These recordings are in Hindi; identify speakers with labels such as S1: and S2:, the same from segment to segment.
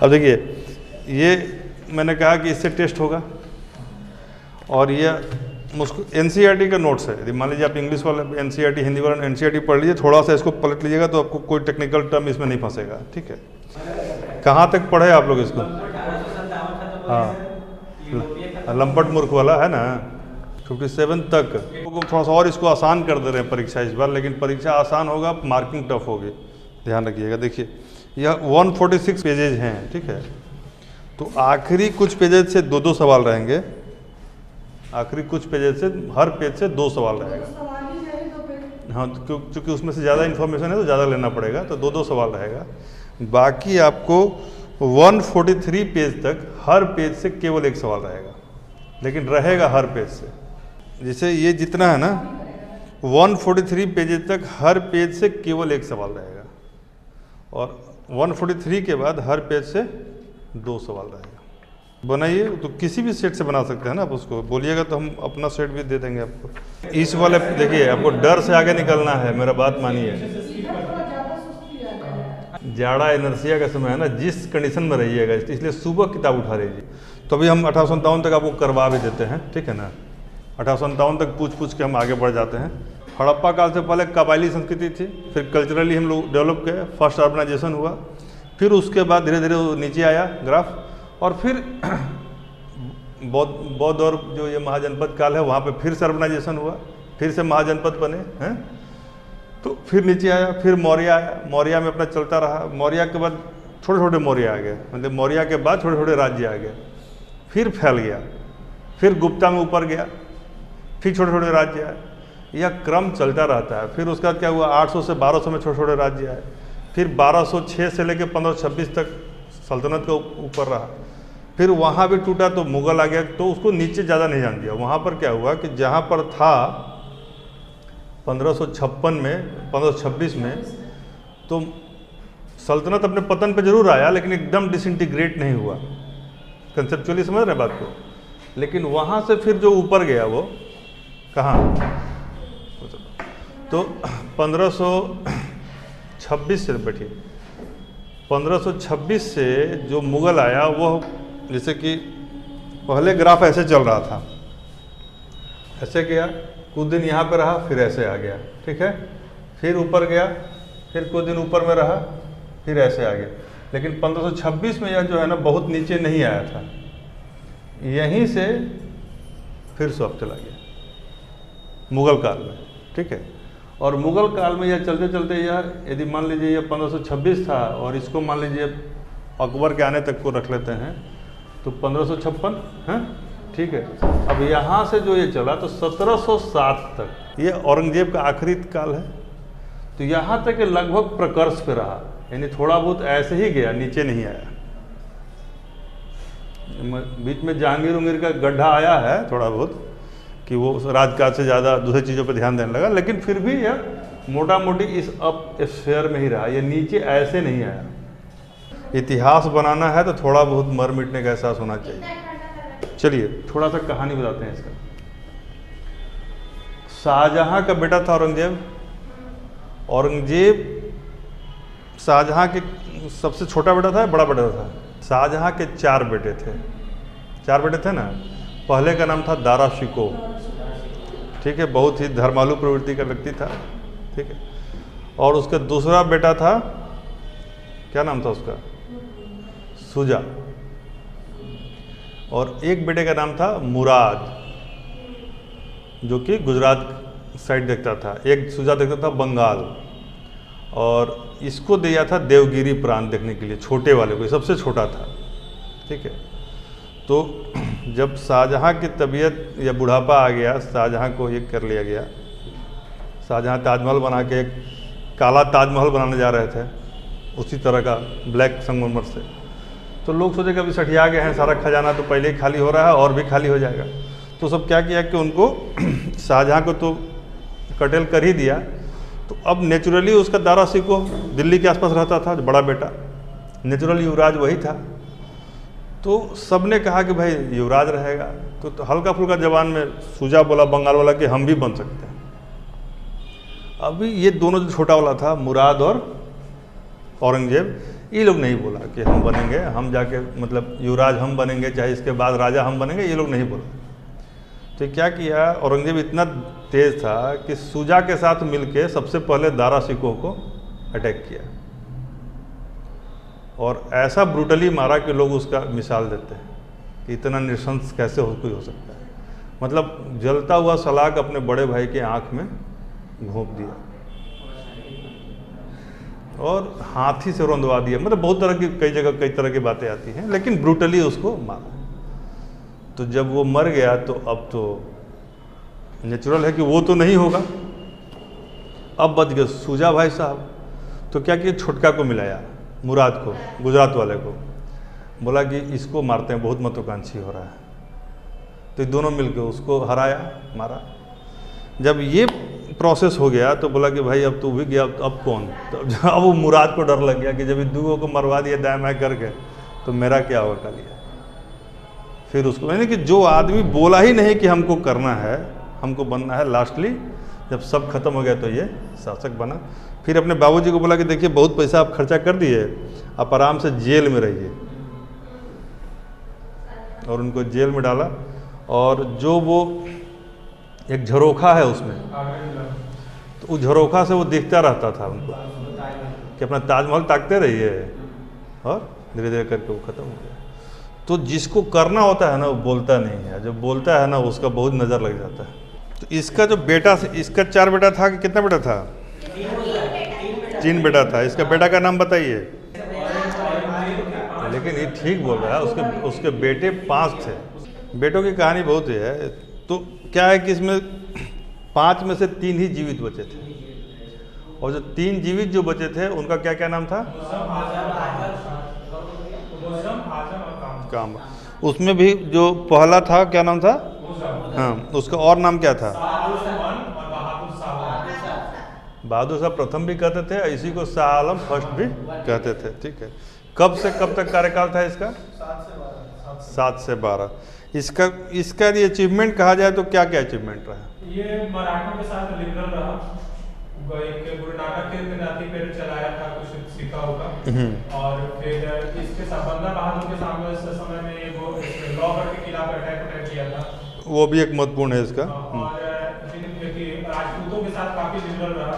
S1: अब देखिए, ये मैंने कहा कि इससे टेस्ट होगा, और ये मुझको एनसीईआरटी का नोट्स है। यदि मान लीजिए आप इंग्लिश वाले एनसीईआरटी, हिंदी वाला एनसीईआरटी पढ़ लीजिए, थोड़ा सा इसको पलट लीजिएगा तो आपको कोई टेक्निकल टर्म इसमें नहीं फंसेगा। ठीक है, कहाँ तक पढ़े आप लोग इसको? हाँ, लंपट मूर्ख वाला है ना, 57 तक। थोड़ा सा और इसको आसान कर दे रहे हैं परीक्षा इस बार, लेकिन परीक्षा आसान होगा, मार्किंग टफ होगी, ध्यान रखिएगा। देखिए, यह 146 पेजेज हैं। ठीक है, तो आखिरी कुछ पेजेज से 2-2 सवाल रहेंगे। आखिरी कुछ पेजेज से, हर पेज से 2 सवाल रहेगा। हाँ, क्योंकि उसमें से ज़्यादा इन्फॉर्मेशन है तो ज़्यादा लेना पड़ेगा, तो 2-2 सवाल रहेगा। बाकी आपको 143 पेज तक हर पेज से केवल 1 सवाल रहेगा, लेकिन रहेगा हर पेज से। जैसे ये जितना है ना, 143 पेजेज तक हर पेज से केवल 1 सवाल रहेगा, और 143 के बाद हर पेज से 2 सवाल रहेगा। बनाइए, तो किसी भी सेट से बना सकते हैं ना आप, उसको बोलिएगा तो हम अपना सेट भी दे देंगे आपको। इस वाले देखिए, आपको डर से आगे निकलना है, मेरा बात मानिए। जाड़ा इनर्सिया का समय है ना, जिस कंडीशन में रहिएगा, इसलिए सुबह किताब उठा लीजिए। तो अभी हम 1857 तक आपको करवा भी देते हैं। ठीक है ना, 1857 तक पूछ के हम आगे बढ़ जाते हैं। हड़प्पा काल से पहले कबायली संस्कृति थी, फिर कल्चरली हम लोग डेवलप किए, फर्स्ट अर्बनाइजेशन हुआ, फिर उसके बाद धीरे धीरे वो नीचे आया ग्राफ, और फिर बौद्ध और जो ये महाजनपद काल है, वहाँ पे फिर से अर्बनाइजेशन हुआ, फिर से महाजनपद बने हैं, तो फिर नीचे आया, फिर मौर्य आया, मौर्य में अपना चलता रहा। मौर्य के बाद छोटे छोटे मौर्य आ गए, मतलब मौर्य के बाद छोटे छोटे राज्य आ गए, फिर फैल गया, फिर गुप्ता में ऊपर गया, फिर छोटे छोटे राज्य आए। यह क्रम चलता रहता है। फिर उसके बाद क्या हुआ, 800 से 1200 में छोटे छोटे राज्य आए, फिर 1206 से लेकर 1526 तक सल्तनत का ऊपर रहा, फिर वहाँ भी टूटा तो मुगल आ गया, तो उसको नीचे ज़्यादा नहीं जान दिया। वहाँ पर क्या हुआ कि जहाँ पर था 1556 में, 1526 में, तो सल्तनत अपने पतन पे जरूर आया, लेकिन एकदम डिसइंटीग्रेट नहीं हुआ। कंसेप्चुअली समझ रहे बात को? लेकिन वहाँ से फिर जो ऊपर गया वो कहाँ, तो 1526 से बैठिए, 1526 से जो मुगल आया, वो जैसे कि पहले ग्राफ ऐसे चल रहा था, ऐसे गया, कुछ दिन यहाँ पे रहा, फिर ऐसे आ गया। ठीक है, फिर ऊपर गया, फिर कुछ दिन ऊपर में रहा, फिर ऐसे आ गया। लेकिन 1526 में यह जो है ना, बहुत नीचे नहीं आया था, यहीं से फिर सब चला गया मुगल काल में। ठीक है, और मुगल काल में यह चलते चलते यह, यदि मान लीजिए यह 1526 था, और इसको मान लीजिए अकबर के आने तक को रख लेते हैं, तो 1556 है। ठीक है, अब यहाँ से जो ये चला तो 1707 तक, ये औरंगजेब का आखिरी काल है। तो यहाँ तक ये लगभग प्रकर्ष पे रहा, यानी थोड़ा बहुत ऐसे ही गया, नीचे नहीं आया। बीच में जहांगीर उंगीर का गड्ढा आया है थोड़ा बहुत, कि वो राजकाज से ज़्यादा दूसरी चीज़ों पर ध्यान देने लगा, लेकिन फिर भी यह मोटा मोटी इस अप स्फीयर में ही रहा, ये नीचे ऐसे नहीं आया। इतिहास बनाना है तो थोड़ा बहुत मर मिटने का एहसास होना चाहिए। चलिए थोड़ा सा कहानी बताते हैं इसका। शाहजहां का बेटा था औरंगजेब। औरंगजेब शाहजहां के सबसे छोटा बेटा था, बड़ा बेटा था। शाहजहां के 4 बेटे थे, 4 बेटे थे ना। पहले का नाम था दारा शिकोह। ठीक है, बहुत ही धर्मालु प्रवृत्ति का व्यक्ति था। ठीक है, और उसका दूसरा बेटा था, क्या नाम था उसका, सुजा। और एक बेटे का नाम था मुराद, जो कि गुजरात साइड देखता था। एक सुजा देखता था बंगाल, और इसको दिया था देवगिरी प्रांत देखने के लिए, छोटे वाले को, सबसे छोटा था। ठीक है, तो जब शाहजहां की तबीयत या बुढ़ापा आ गया, शाहजहां को ये कर लिया गया। शाहजहां ताजमहल बना के एक काला ताजमहल बनाने जा रहे थे, उसी तरह का ब्लैक संगमरमर से। तो लोग सोचे कि अभी सठिया गए हैं, सारा खजाना तो पहले ही खाली हो रहा है, और भी खाली हो जाएगा। तो सब क्या किया कि उनको शाहजहां को तो कटेल कर ही दिया। तो अब नेचुरली उसका दारा शिकोह दिल्ली के आसपास रहता था, बड़ा बेटा, नेचुरल युवराज वही था। तो सब ने कहा कि भाई युवराज रहेगा। तो हल्का फुल्का जबान में सुजा बोला बंगाल वाला कि हम भी बन सकते हैं। अभी ये दोनों जो छोटा वाला था, मुराद और औरंगजेब, ये लोग नहीं बोला कि हम बनेंगे, हम जाके मतलब युवराज हम बनेंगे, चाहे इसके बाद राजा हम बनेंगे, ये लोग नहीं बोला। तो क्या किया, औरंगजेब इतना तेज था कि शुजा के साथ मिलके सबसे पहले दारा शिकोह को अटैक किया और ऐसा ब्रूटली मारा कि लोग उसका मिसाल देते हैं कि इतना नृशंस कैसे कोई हो सकता है। मतलब जलता हुआ सलाख अपने बड़े भाई के आंख में घोंप दिया और हाथी से रौंदवा दिया। मतलब बहुत तरह की कई जगह कई तरह की बातें आती हैं, लेकिन ब्रूटली उसको मारा। तो जब वो मर गया तो अब तो नेचुरल है कि वो तो नहीं होगा, अब बच गए शुजा भाई साहब। तो क्या किया, छुटका को मिलाया, मुराद को, गुजरात वाले को, बोला कि इसको मारते हैं, बहुत महत्वाकांक्षी हो रहा है। तो दोनों मिलकर उसको हराया, मारा। जब ये प्रोसेस हो गया तो बोला कि भाई अब तो भी गया, अब कौन। तो अब वो मुराद को डर लग गया कि जब इन दूगों को मरवा दिया दाएं बाएं करके तो मेरा क्या होगा लिया। फिर उसको यानी कि जो आदमी बोला ही नहीं कि हमको करना है, हमको बनना है, लास्टली जब सब खत्म हो गया तो ये शासक बना। फिर अपने बाबूजी को बोला कि देखिए बहुत पैसा आप खर्चा कर दिए, आप आराम से जेल में रहिए, और उनको जेल में डाला। और जो वो एक झरोखा है उसमें, तो उस झरोखा से वो दिखता रहता था उनको कि अपना ताजमहल ताकते रहिए, और धीरे धीरे करके वो खत्म हो गया। तो जिसको करना होता है ना वो बोलता नहीं है, जो बोलता है ना उसका बहुत नज़र लग जाता है। तो इसका जो बेटा, इसका 4 बेटा था कि कितना बेटा था? 3 बेटा था। इसका बेटा का नाम बताइए। लेकिन ये ठीक बोल रहा है, उसके बेटे 5 थे। बेटों की कहानी बहुत है। तो क्या है कि इसमें 5 में से 3 ही जीवित बचे थे, और जो 3 जीवित जो बचे थे उनका क्या क्या नाम था? काम। उसमें भी जो पहला था क्या नाम था? हाँ, उसका और नाम क्या था? बहादुर साहब प्रथम भी कहते थे, इसी को शाह आलम फर्स्ट भी कहते थे। ठीक है। कब से कब तक कार्यकाल था इसका? 7 से 12। इसका यदि अचीवमेंट कहा जाए तो क्या क्या अचीवमेंट रहा?
S2: ये मराठों के साथ लिबरल रहा, एक गुरु नानक के नाती पे चलाया था, कुछ सीखा होगा। और फिर इसके साथ बंदा बहादुर के सामने इस समय में वो लॉगढ़ के किला पर अटैक किया था, वो
S1: भी एक महत्वपूर्ण है इसका।
S2: और राजपूतों के साथ काफी लिबरल रहा,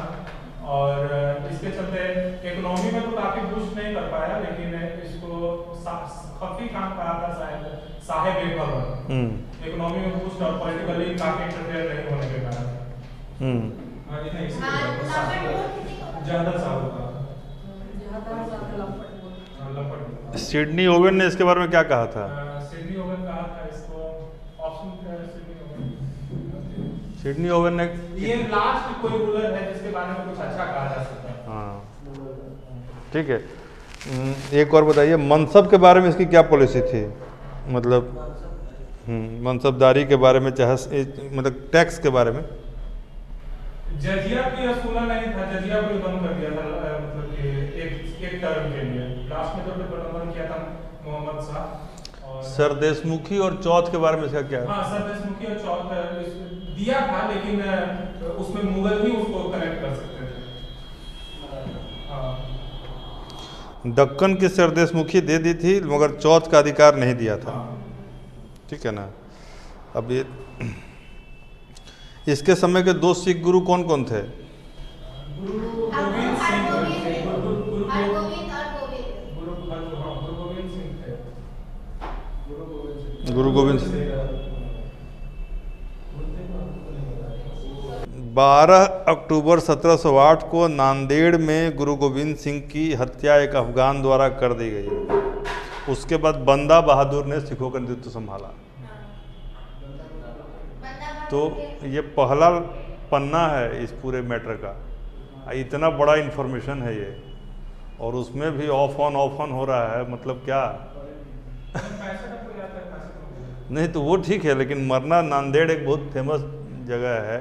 S2: और इसके चलते इकोनॉमी में तो काफी बूस्ट नहीं कर पाया, लेकिन इसको काफी काम कहा था साहेब एक इकोनॉमी में बूस्ट और पॉलिटिकली काफी इंटरफेयर नहीं होने के कारण।
S1: सिडनी ओवेन ने इसके बारे में क्या कहा था?
S2: सिडनी ओवेन कहा था इसको ऑप्शन,
S1: सिडनी ओवेन ने,
S2: ये लास्ट कोई रूलर है जिसके बारे में कुछ अच्छा कहा जा सकता है।
S1: हाँ ठीक है। एक और बताइए, मनसब के बारे में इसकी क्या पॉलिसी थी? मतलब मनसबदारी के बारे में, चाहे मतलब टैक्स के बारे में।
S2: जजिया भी रसूला नहीं था, जजिया को बंद कर दिया था, मतलब कि एक टर्म के लिए। लास्ट में तो बंद किया था मोहम्मद शाह। और
S1: सरदेशमुखी और चौथ के बारे में इसका क्या?
S2: हाँ, सरदेशमुखी और चौथ दिया था, लेकिन उसमें मुगल ही उसको कनेक्ट कर सकते थे।
S1: दक्कन की सरदेशमुखी दे दी थी, मगर चौथ का अधिकार नहीं दिया था। ठीक है ना। अब ये इसके समय के 2 सिख गुरु कौन कौन थे? गुरु गोविंद सिंह। 12 अक्टूबर 1708 को नांदेड़ में गुरु गोविंद सिंह की हत्या एक अफगान द्वारा कर दी गई। उसके बाद बंदा बहादुर ने सिखों का नेतृत्व संभाला। तो ये पहला पन्ना है इस पूरे मैटर का, इतना बड़ा इन्फॉर्मेशन है ये, और उसमें भी ऑफ ऑन हो रहा है। मतलब क्या नहीं, तो वो ठीक है, लेकिन मरना नांदेड़ एक बहुत फेमस जगह है।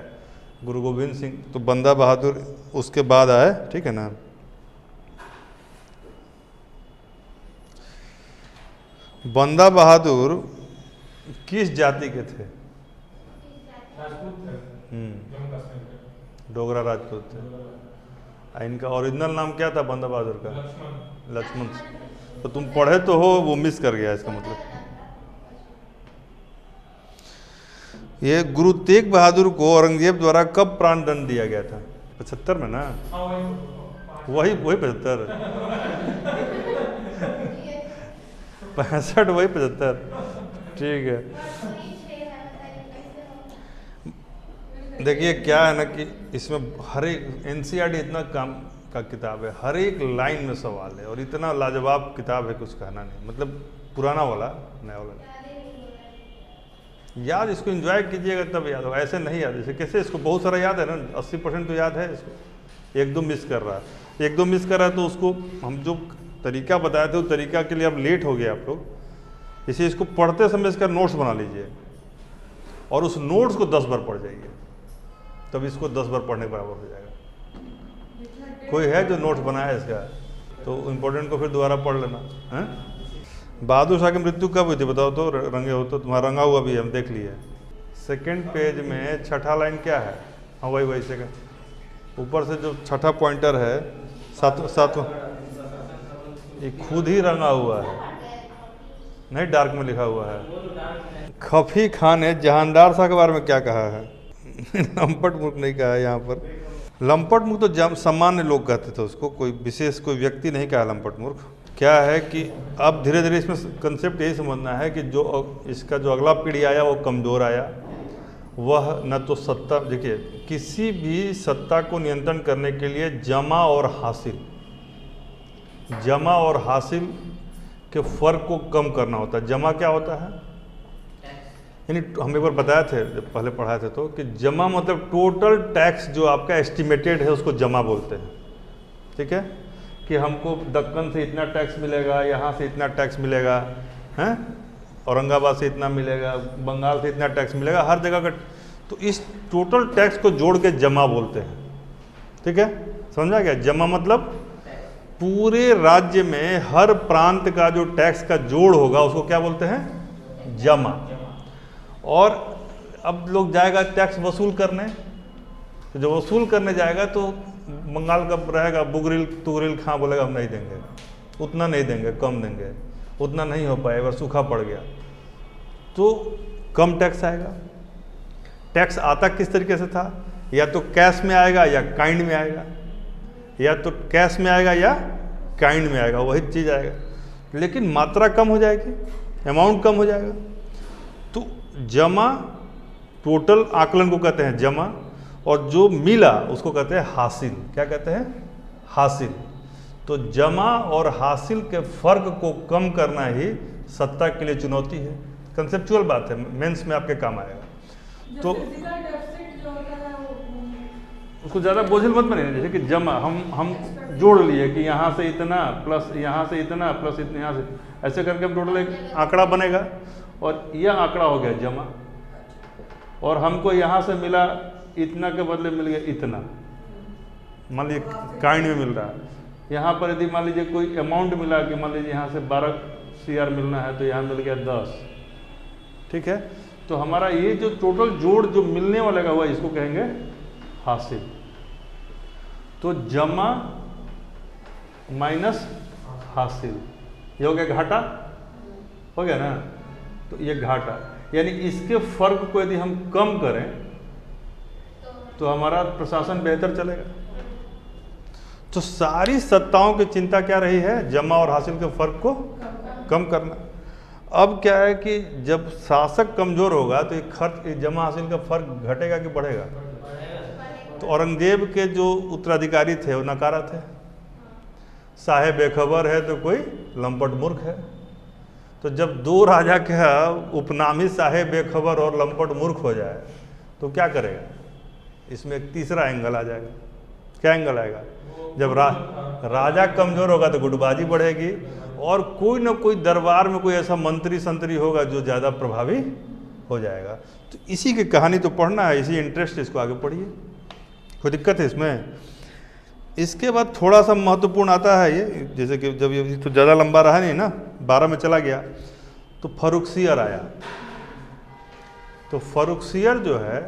S1: गुरु गोविंद सिंह तो बंदा बहादुर उसके बाद आए। ठीक है ना। बंदा बहादुर किस जाति के थे?
S2: राजपूत थे,
S1: डोगरा राजपूत थे। इनका ओरिजिनल नाम क्या था बंदा बहादुर का?
S2: लक्ष्मण।
S1: लक्ष्मण। तो तुम पढ़े तो हो, वो मिस कर गया इसका मतलब। ये गुरु तेग बहादुर को औरंगजेब द्वारा कब प्राण दंड दिया गया था? 75 में ना?
S2: हाँ
S1: वही 75 65 वही 75। ठीक है। देखिए क्या है ना कि इसमें हर एक एनसीईआरटी इतना काम का किताब है, हर एक लाइन में सवाल है और इतना लाजवाब किताब है कुछ कहना नहीं। मतलब पुराना वाला नया वाला याद, इसको एंजॉय कीजिएगा तब याद होगा, ऐसे नहीं याद। जैसे कैसे इसको बहुत सारा याद है ना, 80% तो याद है इसको, एक दो मिस कर रहा है, एक दो मिस कर रहा है तो उसको हम जो तरीका बताए थे उस तरीका के लिए अब लेट हो गए आप लोग, इसे इसको पढ़ते समय इसका नोट्स बना लीजिए और उस नोट्स को 10 बार पढ़ जाइए, तब इसको 10 बार पढ़ने के बराबर हो जाएगा। कोई है जो नोट्स बनाया है इसका? तो इम्पोर्टेंट को फिर दोबारा पढ़ लेना है। बहादुर शाह की मृत्यु कब हुई थी बताओ तो, रंगे हो तो? तुम्हारा रंगा हुआ भी है, हम देख लिए। सेकंड पेज में छठा लाइन क्या है? हाँ वही वही से ऊपर से जो छठा पॉइंटर है, सातवां, ये खुद ही रंगा हुआ है, नहीं डार्क में लिखा हुआ है। खफी खान ने जहानदार शाह के बारे में क्या कहा है? लंपट मुख नहीं कहा है यहाँ पर। लंपट मूर्ख तो सामान्य लोग कहते थे उसको, कोई विशेष कोई व्यक्ति नहीं कहा लंपट मूर्ख। क्या है कि अब धीरे धीरे इसमें कंसेप्ट यही समझना है कि जो इसका जो अगला पीढ़ी आया वो कमज़ोर आया, वह न तो सत्ता, देखिए किसी भी सत्ता को नियंत्रण करने के लिए जमा और हासिल के फ़र्क को कम करना होता है। जमा क्या होता है? यानी हम एक बार बताए थे जब पहले पढ़ाए थे तो, कि जमा मतलब टोटल टैक्स जो आपका एस्टिमेटेड है उसको जमा बोलते हैं। ठीक है, कि हमको दक्कन से इतना टैक्स मिलेगा, यहाँ से इतना टैक्स मिलेगा, हैं औरंगाबाद से इतना मिलेगा, बंगाल से इतना टैक्स मिलेगा, हर जगह का। तो इस टोटल टैक्स को जोड़ के जमा बोलते हैं। ठीक है, समझा गया? जमा मतलब पूरे राज्य में हर प्रांत का जो टैक्स का जोड़ होगा उसको क्या बोलते हैं? जमा। और अब लोग जाएगा टैक्स वसूल करने, तो जब वसूल करने जाएगा तो बंगाल का रहेगा बुगरिल तुगरिल खां बोलेगा हम नहीं देंगे, उतना नहीं देंगे, कम देंगे, उतना नहीं हो पाएगा, सूखा पड़ गया, तो कम टैक्स आएगा। टैक्स आता किस तरीके से था? या तो कैश में आएगा या काइंड में आएगा, या तो कैश में आएगा या काइंड में आएगा, वही चीज़ आएगा, लेकिन मात्रा कम हो जाएगी, अमाउंट कम हो जाएगा। तो जमा, टोटल आकलन को कहते हैं जमा, और जो मिला उसको कहते हैं हासिल। क्या कहते हैं? हासिल। तो जमा और हासिल के फर्क को कम करना ही सत्ता के लिए चुनौती है। कंसेप्चुअल बात है, मेंस में आपके काम आएगा। तो उसको ज़्यादा बोझिल मत बने। जैसे कि जमा हम जोड़ लिए कि यहाँ से इतना प्लस यहाँ से इतना प्लस इतना यहाँ से, ऐसे करके हम टोटल एक आंकड़ा बनेगा और यह आंकड़ा हो गया जमा। और हमको यहाँ से मिला इतना के बदले मिल गया इतना, मान लीजिए काइंड में मिल रहा है। यहाँ पर यदि मान लीजिए कोई अमाउंट मिला कि मान लीजिए यहाँ से 12 CR मिलना है तो यहाँ मिल गया 10। ठीक है, तो हमारा ये जो टोटल जोड़ जो मिलने वाला का हुआ इसको कहेंगे हासिल। तो जमा माइनस हासिल, ये हो गया घाटा, हो गया ना? तो ये घाटा, यानी इसके फर्क को यदि हम कम करें तो हमारा प्रशासन बेहतर चलेगा। तो सारी सत्ताओं की चिंता क्या रही है? जमा और हासिल के फर्क को कम करना। अब क्या है कि जब शासक कमजोर होगा तो ये जमा हासिल का फर्क घटेगा कि बढ़ेगा? तो औरंगजेब के जो उत्तराधिकारी थे वो नकारा थे, साहेब बेखबर है तो कोई लंपट मूर्ख है। तो जब दो राजा का उपनाम ही साहेब बेखबर और लंपट मूर्ख हो जाए तो क्या करेगा? इसमें एक तीसरा एंगल आ जाएगा। क्या एंगल आएगा? जब राजा कमजोर होगा तो गुटबाजी बढ़ेगी और कोई ना कोई दरबार में कोई ऐसा मंत्री संतरी होगा जो ज़्यादा प्रभावी हो जाएगा। तो इसी की कहानी तो पढ़ना है, इसी इंटरेस्ट इसको आगे पढ़िए, कोई दिक्कत है इसमें? इसके बाद थोड़ा सा महत्वपूर्ण आता है ये, जैसे कि जब ये तो ज़्यादा लंबा रहा नहीं ना, 12 में चला गया तो फर्रुखसियर आया। तो फर्रुखसियर जो है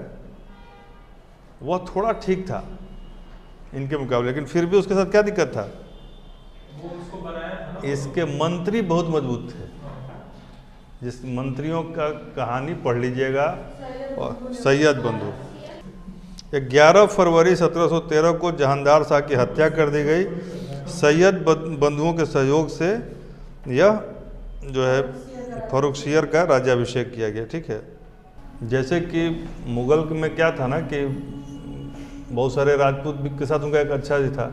S1: वह थोड़ा ठीक था, इनके मुकाबले, लेकिन फिर भी उसके साथ क्या दिक्कत था,
S2: वो उसको बनाया था ना,
S1: इसके मंत्री बहुत मजबूत थे। जिस मंत्रियों का कहानी पढ़ लीजिएगा, और सैयद बंधु। 11 फरवरी 1713 को जहानदार शाह की हत्या कर दी गई। सैयद बंधुओं के सहयोग से यह जो है फर्रुखसियर का राज्याभिषेक किया गया। ठीक है, जैसे कि मुगल में क्या था ना कि बहुत सारे राजपूत के साथ उनका एक अच्छा ही था,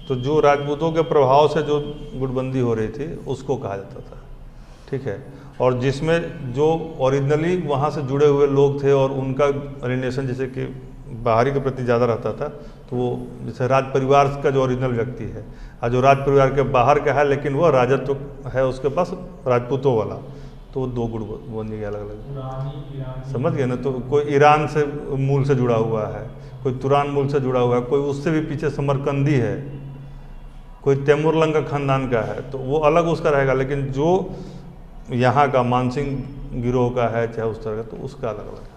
S1: तो जो राजपूतों के प्रभाव से जो गुटबंदी हो रही थी उसको कहा जाता था। ठीक है, और जिसमें जो ओरिजिनली वहाँ से जुड़े हुए लोग थे और उनका रिलेशन जैसे कि बाहरी के प्रति ज़्यादा रहता था, तो वो जैसे राज परिवार का जो ओरिजिनल व्यक्ति है और जो राज परिवार के बाहर का है लेकिन वह राजत्व है उसके पास राजपूतों वाला, तो वो 2 गुट बन गए अलग अलग। समझ गए ना, तो कोई ईरान से मूल से जुड़ा हुआ है, कोई तुरान मूल से जुड़ा हुआ है, कोई उससे भी पीछे समरकंदी है, कोई तैमूरलंग का खानदान का है, तो वो अलग उसका रहेगा। लेकिन जो यहाँ का मानसिंह गिरोह का है चाहे उस तरह का, तो उसका अलग अलग है।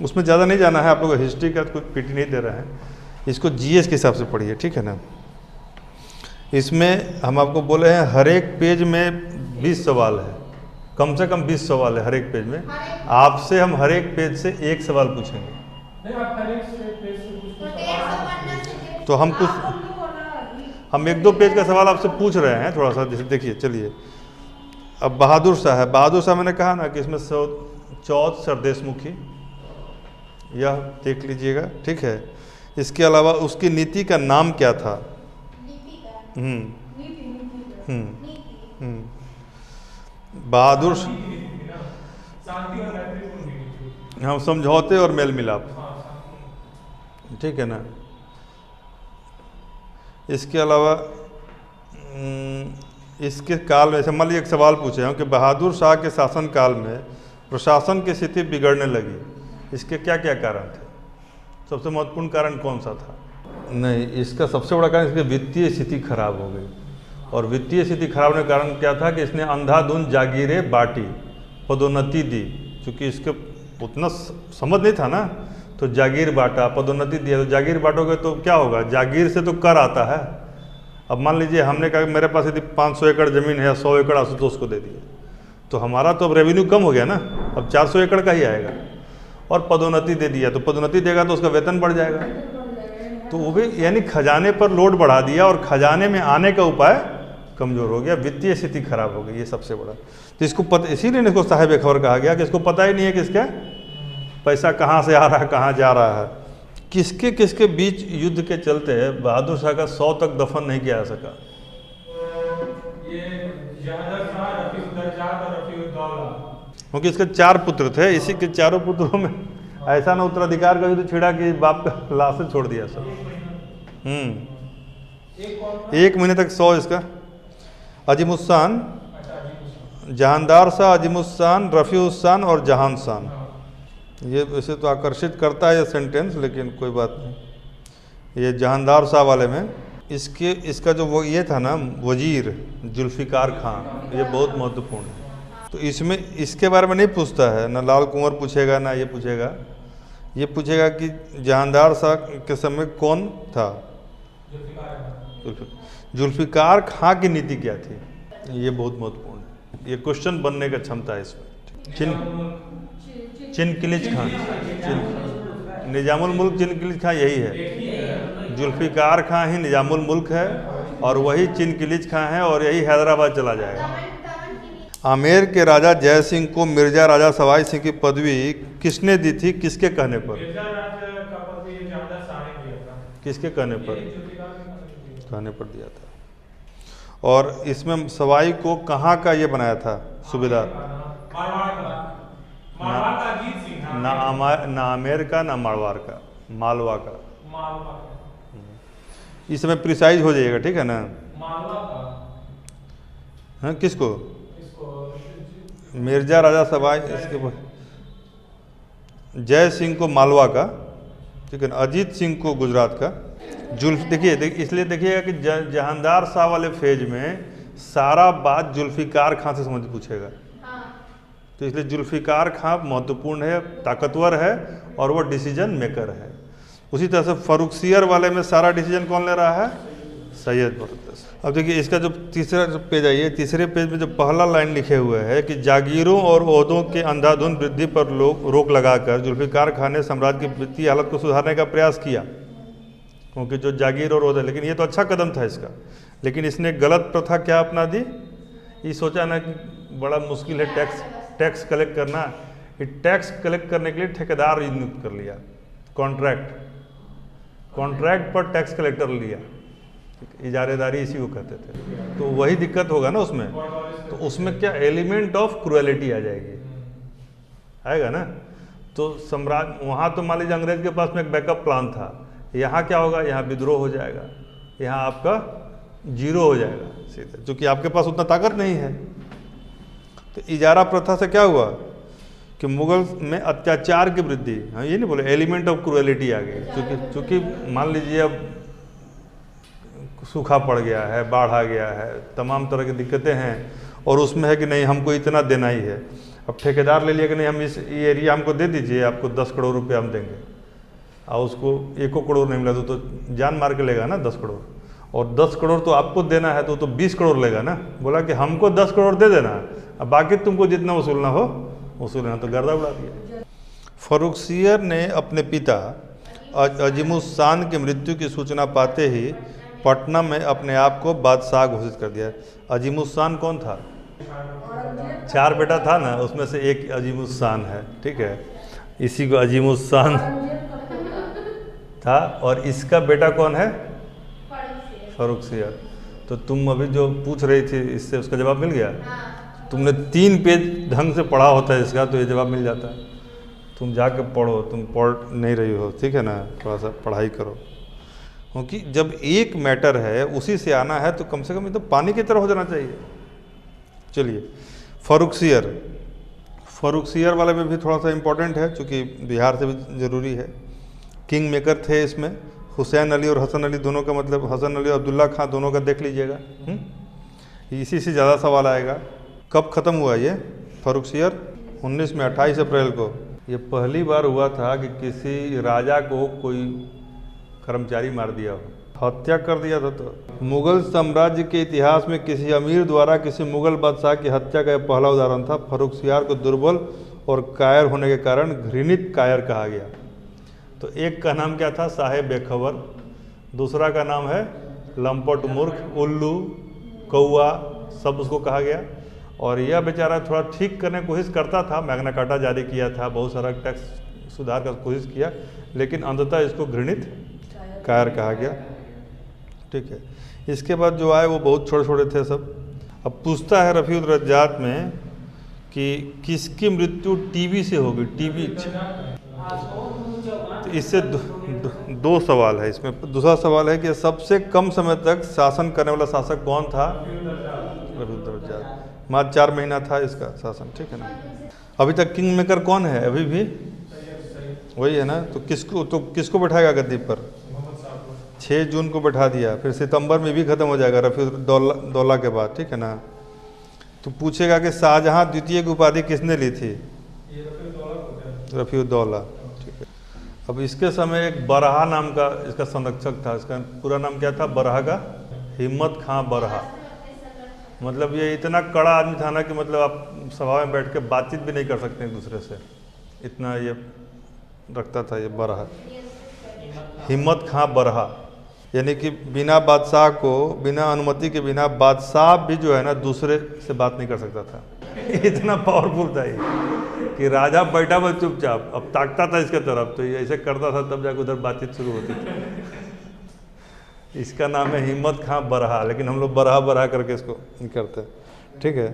S1: उसमें ज़्यादा नहीं जाना है, आप लोग हिस्ट्री का कुछ पीटी नहीं दे रहे हैं, इसको जीएस के हिसाब से पढ़िए। ठीक है ना, इसमें हम आपको बोले हैं हर एक पेज में 20 सवाल है, कम से कम 20 सवाल है हर एक पेज में। आपसे हम हर एक पेज से 1 सवाल पूछेंगे।
S2: नहीं, आप हर एक पेज से कुछ
S1: तो हम 1-2 पेज का सवाल आपसे पूछ रहे हैं थोड़ा सा। जैसे देखिए, चलिए अब बहादुर शाह है। बहादुर शाह मैंने कहा ना कि इसमें चौथ सरदेशमुखी, यह देख लीजिएगा। ठीक है, इसके अलावा उसकी नीति का नाम क्या था? बहादुर
S2: शांति और मैत्री,
S1: हम समझौते और मेल मिलाप। ठीक है ना, इसके अलावा इसके काल में, मान लीजिए एक सवाल पूछे हैं कि बहादुर शाह के शासन काल में प्रशासन की स्थिति बिगड़ने लगी, इसके क्या क्या कारण थे? सबसे महत्वपूर्ण कारण कौन सा था? नहीं, इसका सबसे बड़ा कारण इसकी वित्तीय स्थिति खराब हो गई। और वित्तीय स्थिति खराब होने का कारण क्या था कि इसने अंधाधुंध जागीरें बांटी, पदोन्नति दी। चूँकि इसके उतना समझ नहीं था ना, तो जागीर बांटा, पदोन्नति दिया। तो जागीर बांटोगे तो क्या होगा, जागीर से तो कर आता है। अब मान लीजिए हमने कहा कि मेरे पास यदि 500 एकड़ ज़मीन है या 100 एकड़ आशुतोष को दे दिए, तो हमारा तो अब रेवेन्यू कम हो गया ना, अब 400 एकड़ का ही आएगा। और पदोन्नति दे दिया, तो पदोन्नति देगा तो उसका वेतन बढ़ जाएगा, तो वो भी यानी खजाने पर लोड बढ़ा दिया और खजाने में आने का उपाय कमज़ोर हो गया, वित्तीय स्थिति खराब हो गई। ये सबसे बड़ा, तो इसको पता, इसीलिए इसको साहिब खबर कहा गया कि इसको पता ही नहीं है कि इसका पैसा कहाँ से आ रहा है, कहाँ जा रहा है। किसके किसके बीच युद्ध के चलते बहादुर शाह का 100 तक दफन नहीं किया जा सका?
S2: ये जहांगीर शाह, रफीउद्दौला और रफीउद्दौला,
S1: क्योंकि इसके 4 पुत्र थे। इसी के चारों पुत्रों में ऐसा ना उत्तराधिकार का युद्ध छिड़ा कि बाप का लाश छोड़ दिया सब। 1 महीने तक 100 इसका। अजीमुस्सान, जहानदार शाह, अजीमुस्सान, रफीउस्सान और जहान शान। ये वैसे तो आकर्षित करता है ये सेंटेंस, लेकिन कोई बात नहीं। ये जहानदार शाह वाले में इसका जो वो ये था ना वजीर जुल्फ़िकार खान, ये बहुत महत्वपूर्ण है। तो इसमें इसके बारे में नहीं पूछता है, ना लाल कुंवर पूछेगा ना ये पूछेगा। ये पूछेगा कि जहानदार शाह के समय कौन था, जुल्फ़िकार खां की नीति क्या थी, ये बहुत महत्वपूर्ण है। ये क्वेश्चन बनने का क्षमता है इसमें। चिनकिलिज खां, निजामुल मुल्क चिनकिलिज खां यही है। जुल्फ़िकार खां ही निजामुल मुल्क है और वही चिनकिलिज खां है, और यही हैदराबाद चला जाएगा। आमेर के राजा जय सिंह को मिर्जा राजा सवाई सिंह की पदवी किसने दी थी, किसके कहने पर? किसके कहने पर? कहने पर दिया था। और इसमें सवाई को कहाँ का ये बनाया था सूबेदार? ना आमेर का ना मारवाड़ का, मालवा का। इसमें प्रिसाइज हो जाइएगा, ठीक है ना? हाँ, किसको? मिर्जा राजा सवाई, इसके जय सिंह को मालवा का, ठीक है ना? अजीत सिंह को गुजरात का। देखिए इसलिए देखिएगा कि जहानदार शाह वाले फेज में सारा बात जुल्फ़िकार खां से समझ पूछेगा। तो इसलिए जुल्फ़िकार खां महत्वपूर्ण है, ताकतवर है और वो डिसीजन मेकर है। उसी तरह से फर्रुखसियर वाले में सारा डिसीजन कौन ले रहा है? सैयद मुक़द्दस। अब देखिए इसका जो तीसरा जो पेज आइए, तीसरे पेज में जो पहला लाइन लिखे हुए है कि जागीरों और ओहदों के अंधाधुंध वृद्धि पर रोक लगाकर जुल्फ़िकार खान ने साम्राज्य की वित्तीय हालत को सुधारने का प्रयास किया, क्योंकि जो जागीर और ओहदे, लेकिन ये तो अच्छा कदम था इसका, लेकिन इसने गलत प्रथा क्या अपना दी? ये सोचा ना कि बड़ा मुश्किल है टैक्स कलेक्ट करना, ये टैक्स कलेक्ट करने के लिए ठेकेदार नियुक्त कर लिया, कॉन्ट्रैक्ट पर टैक्स कलेक्टर लिया, इजारेदारी इसी को कहते थे। तो वही दिक्कत होगा ना उसमें, तो उसमें क्या एलिमेंट ऑफ क्रुएलिटी आ जाएगी, आएगा ना। तो सम्राट वहाँ तो मान लीजिए अंग्रेज के पास में एक बैकअप प्लान था, यहाँ क्या होगा? यहाँ विद्रोह हो जाएगा, यहाँ आपका जीरो हो जाएगा सीधे, क्योंकि आपके पास उतना ताकत नहीं है। तो इजारा प्रथा से क्या हुआ कि मुगल में अत्याचार की वृद्धि, हाँ ये नहीं बोले, एलिमेंट ऑफ क्रुएलिटी आ गई, क्योंकि मान लीजिए अब सूखा पड़ गया है, बाढ़ आ गया है, तमाम तरह की दिक्कतें हैं, और उसमें है कि नहीं हमको इतना देना ही है। अब ठेकेदार ले लिया कि नहीं हम इस एरिया हमको दे दीजिए, आपको 10 करोड़ रुपये हम देंगे, और उसको 1 करोड़ नहीं मिला तो जान मार के लेगा ना 10 करोड़, और 10 करोड़ तो आपको देना है तो 20 करोड़ लेगा ना। बोला कि हमको 10 करोड़ दे देना, अब बाकी तुमको जितना वसूलना हो वसूलना, तो गर्दा उड़ा दिया। फर्रुखसियर ने अपने पिता अजीमुस्सान की मृत्यु की सूचना पाते ही पटना में अपने आप को बादशाह घोषित कर दिया। अजीमुस्सान कौन था? 4 बेटा था ना, उसमें से एक अजीमुस्सान है, ठीक है, इसी को अजीमुस्सान था, और इसका बेटा कौन है? फर्रुखसियर। तो तुम अभी जो पूछ रही थी इससे उसका जवाब मिल गया। तुमने 3 पेज ढंग से पढ़ा होता है इसका, तो ये जवाब मिल जाता है। तुम जाके पढ़ो, तुम पढ़ नहीं रही हो, ठीक है ना, थोड़ा सा पढ़ाई करो, क्योंकि जब एक मैटर है उसी से आना है तो कम से कम ये तो पानी की तरह हो जाना चाहिए। चलिए, फर्रुखसियर वाले में भी थोड़ा सा इम्पोर्टेंट है, क्योंकि बिहार से भी ज़रूरी है। किंग मेकर थे इसमें, हुसैन अली और हसन अली दोनों का, मतलब हसन अली और अब्दुल्ला खां दोनों का देख लीजिएगा। इसी से ज़्यादा सवाल आएगा। कब ख़त्म हुआ ये फर्रुखसियर? 19 में 28 अप्रैल को। ये पहली बार हुआ था कि किसी राजा को कोई कर्मचारी मार दिया हो, हत्या कर दिया था। तो मुगल साम्राज्य के इतिहास में किसी अमीर द्वारा किसी मुगल बादशाह की हत्या का यह पहला उदाहरण था। फर्रुखसियर को दुर्बल और कायर होने के कारण घृणित कायर कहा गया। तो एक का नाम क्या था? साहेब बेखबर, दूसरा का नाम है लंपट मूर्ख, उल्लू, कौआ, सब उसको कहा गया। और यह बेचारा थोड़ा ठीक करने की कोशिश करता था, मैग्ना कार्टा जारी किया था, बहुत सारा टैक्स सुधार का कोशिश किया, लेकिन अंततः इसको घृणित कायर कहा गया, ठीक है। इसके बाद जो आए वो बहुत छोटे छोटे थे सब। अब पूछता है रफ़ीउल रज्जाक में कि किसकी मृत्यु टीबी से होगी? टीबी। तो इससे दो सवाल है इसमें। दूसरा सवाल है कि सबसे कम समय तक शासन करने वाला शासक कौन था? रफ़ीउल रज्जाक। मात्र 4 महीना था इसका शासन, ठीक है ना। अभी तक किंग मेकर कौन है? अभी भी वही है ना। तो किसको बैठाएगा गद्दी पर? 6 जून को बैठा दिया, फिर सितंबर में भी ख़त्म हो जाएगा रफ़ीउल दौला के बाद, ठीक है ना। तो पूछेगा कि शाहजहां द्वितीय की उपाधि किसने ली थी? रफ़ीउल दौला, ठीक है। अब इसके समय एक बरहा नाम का इसका संरक्षक था। इसका पूरा नाम क्या था? बरहा का हिम्मत खां बरहा। मतलब ये इतना कड़ा आदमी था ना कि मतलब आप सभा में बैठ के बातचीत भी नहीं कर सकते एक दूसरे से, इतना ये रखता था ये बरहा, हिम्मत खां बरहा। यानी कि बिना बादशाह को, बिना अनुमति के बिना बादशाह भी जो है ना दूसरे से बात नहीं कर सकता था। इतना पावरफुल था ये कि राजा बैठा हुआ चुपचाप, अब ताकता था इसके तरफ, तो ये ऐसे करता था, तब जाकर उधर बातचीत शुरू होती थी। इसका नाम है हिम्मत खां बरहा, लेकिन हम लोग बरहा करके इसको करते हैं, ठीक है।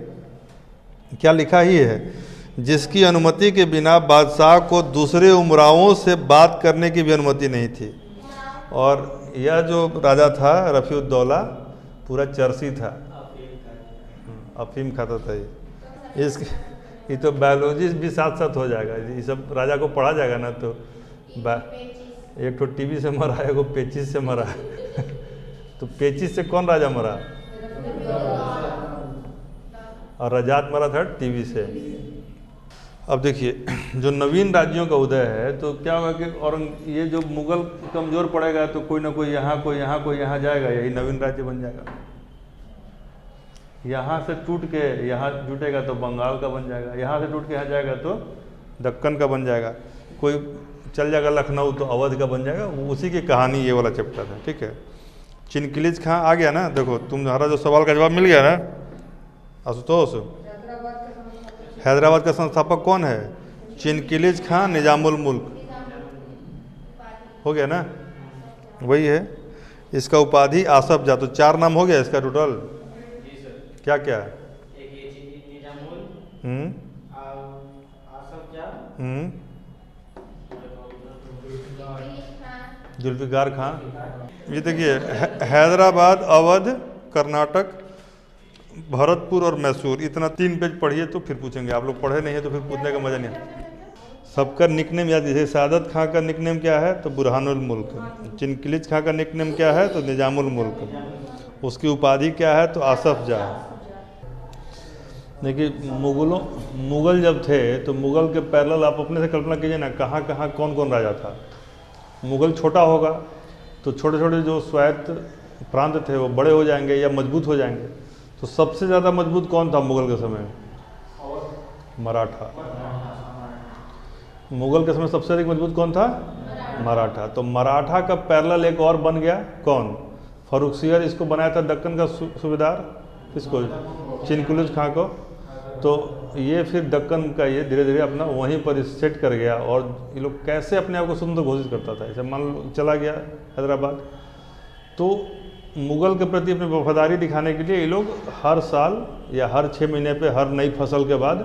S1: क्या लिखा ही है? जिसकी अनुमति के बिना बादशाह को दूसरे उमरावों से बात करने की भी अनुमति नहीं थी। और यह जो राजा था रफ़ीउल दौला पूरा चरसी था, अफीम खाता था ये। ये तो बायोलॉजी भी साथ साथ हो जाएगा, ये सब राजा को पढ़ा जाएगा ना। तो एक तो टीबी से मरा है, वो पेचिस से मरा है। तो पेचिस से कौन राजा मरा? और रजात मरा था टीबी से। अब देखिए, जो नवीन राज्यों का उदय है तो क्या होगा कि औरंग ये जो मुगल कमज़ोर पड़ेगा तो कोई ना कोई यहाँ, कोई यहाँ, कोई यहाँ जाएगा, यही नवीन राज्य बन जाएगा। यहाँ से टूट के यहाँ जुटेगा तो बंगाल का बन जाएगा, यहाँ से टूट के यहाँ जाएगा तो दक्कन का बन जाएगा, कोई चल जाएगा लखनऊ तो अवध का बन जाएगा। उसी की कहानी ये वाला चैप्टर है, ठीक है। चिनकिलीज खां आ गया ना, देखो तुम्हारा जो सवाल का जवाब मिल गया ना आशुतोष। हैदराबाद का संस्थापक कौन है? चिनकिलीज खां निजामुल मुल्क, हो गया ना, वही है। इसका उपाधि आसफ जा, तो 4 नाम हो गया इसका टोटल। क्या क्या? जुल्फिकार खां। ये देखिए, हैदराबाद, अवध, कर्नाटक, भरतपुर और मैसूर, इतना 3 पेज पढ़िए तो फिर पूछेंगे। आप लोग पढ़े नहीं है तो फिर पूछने का मज़ा नहीं है। सबका निकनेम याद कीजिए। सादत खां का निकनेम क्या है? तो बुरहानुल मुल्क। चिनकिलीज खां का निकनेम क्या है? तो निजामुल मुल्क। उसकी उपाधि क्या है? तो आसफ जा। देखिए, मुगल जब थे तो मुगल के पैरेलल आप अपने से कल्पना कीजिए ना, कहाँ कहाँ कौन कौन राजा था। मुगल छोटा होगा तो छोटे छोटे जो स्वायत्त प्रांत थे वो बड़े हो जाएंगे या मजबूत हो जाएंगे। तो सबसे ज़्यादा मजबूत कौन था मुगल के समय? मराठा। मुगल के समय सबसे अधिक मजबूत कौन था? मराठा। तो मराठा का पैरेलल एक और बन गया, कौन? फर्रुखसियर इसको बनाया था दक्कन का सूबेदार, किसको? चिनकिलीज खां को। तो ये फिर दक्कन का ये धीरे धीरे अपना वहीं पर सेट कर गया। और ये लोग कैसे अपने आप को स्वतंत्र घोषित करता था, ऐसे मान लो चला गया हैदराबाद, तो मुगल के प्रति अपनी वफादारी दिखाने के लिए ये लोग हर साल या हर 6 महीने पे हर नई फसल के बाद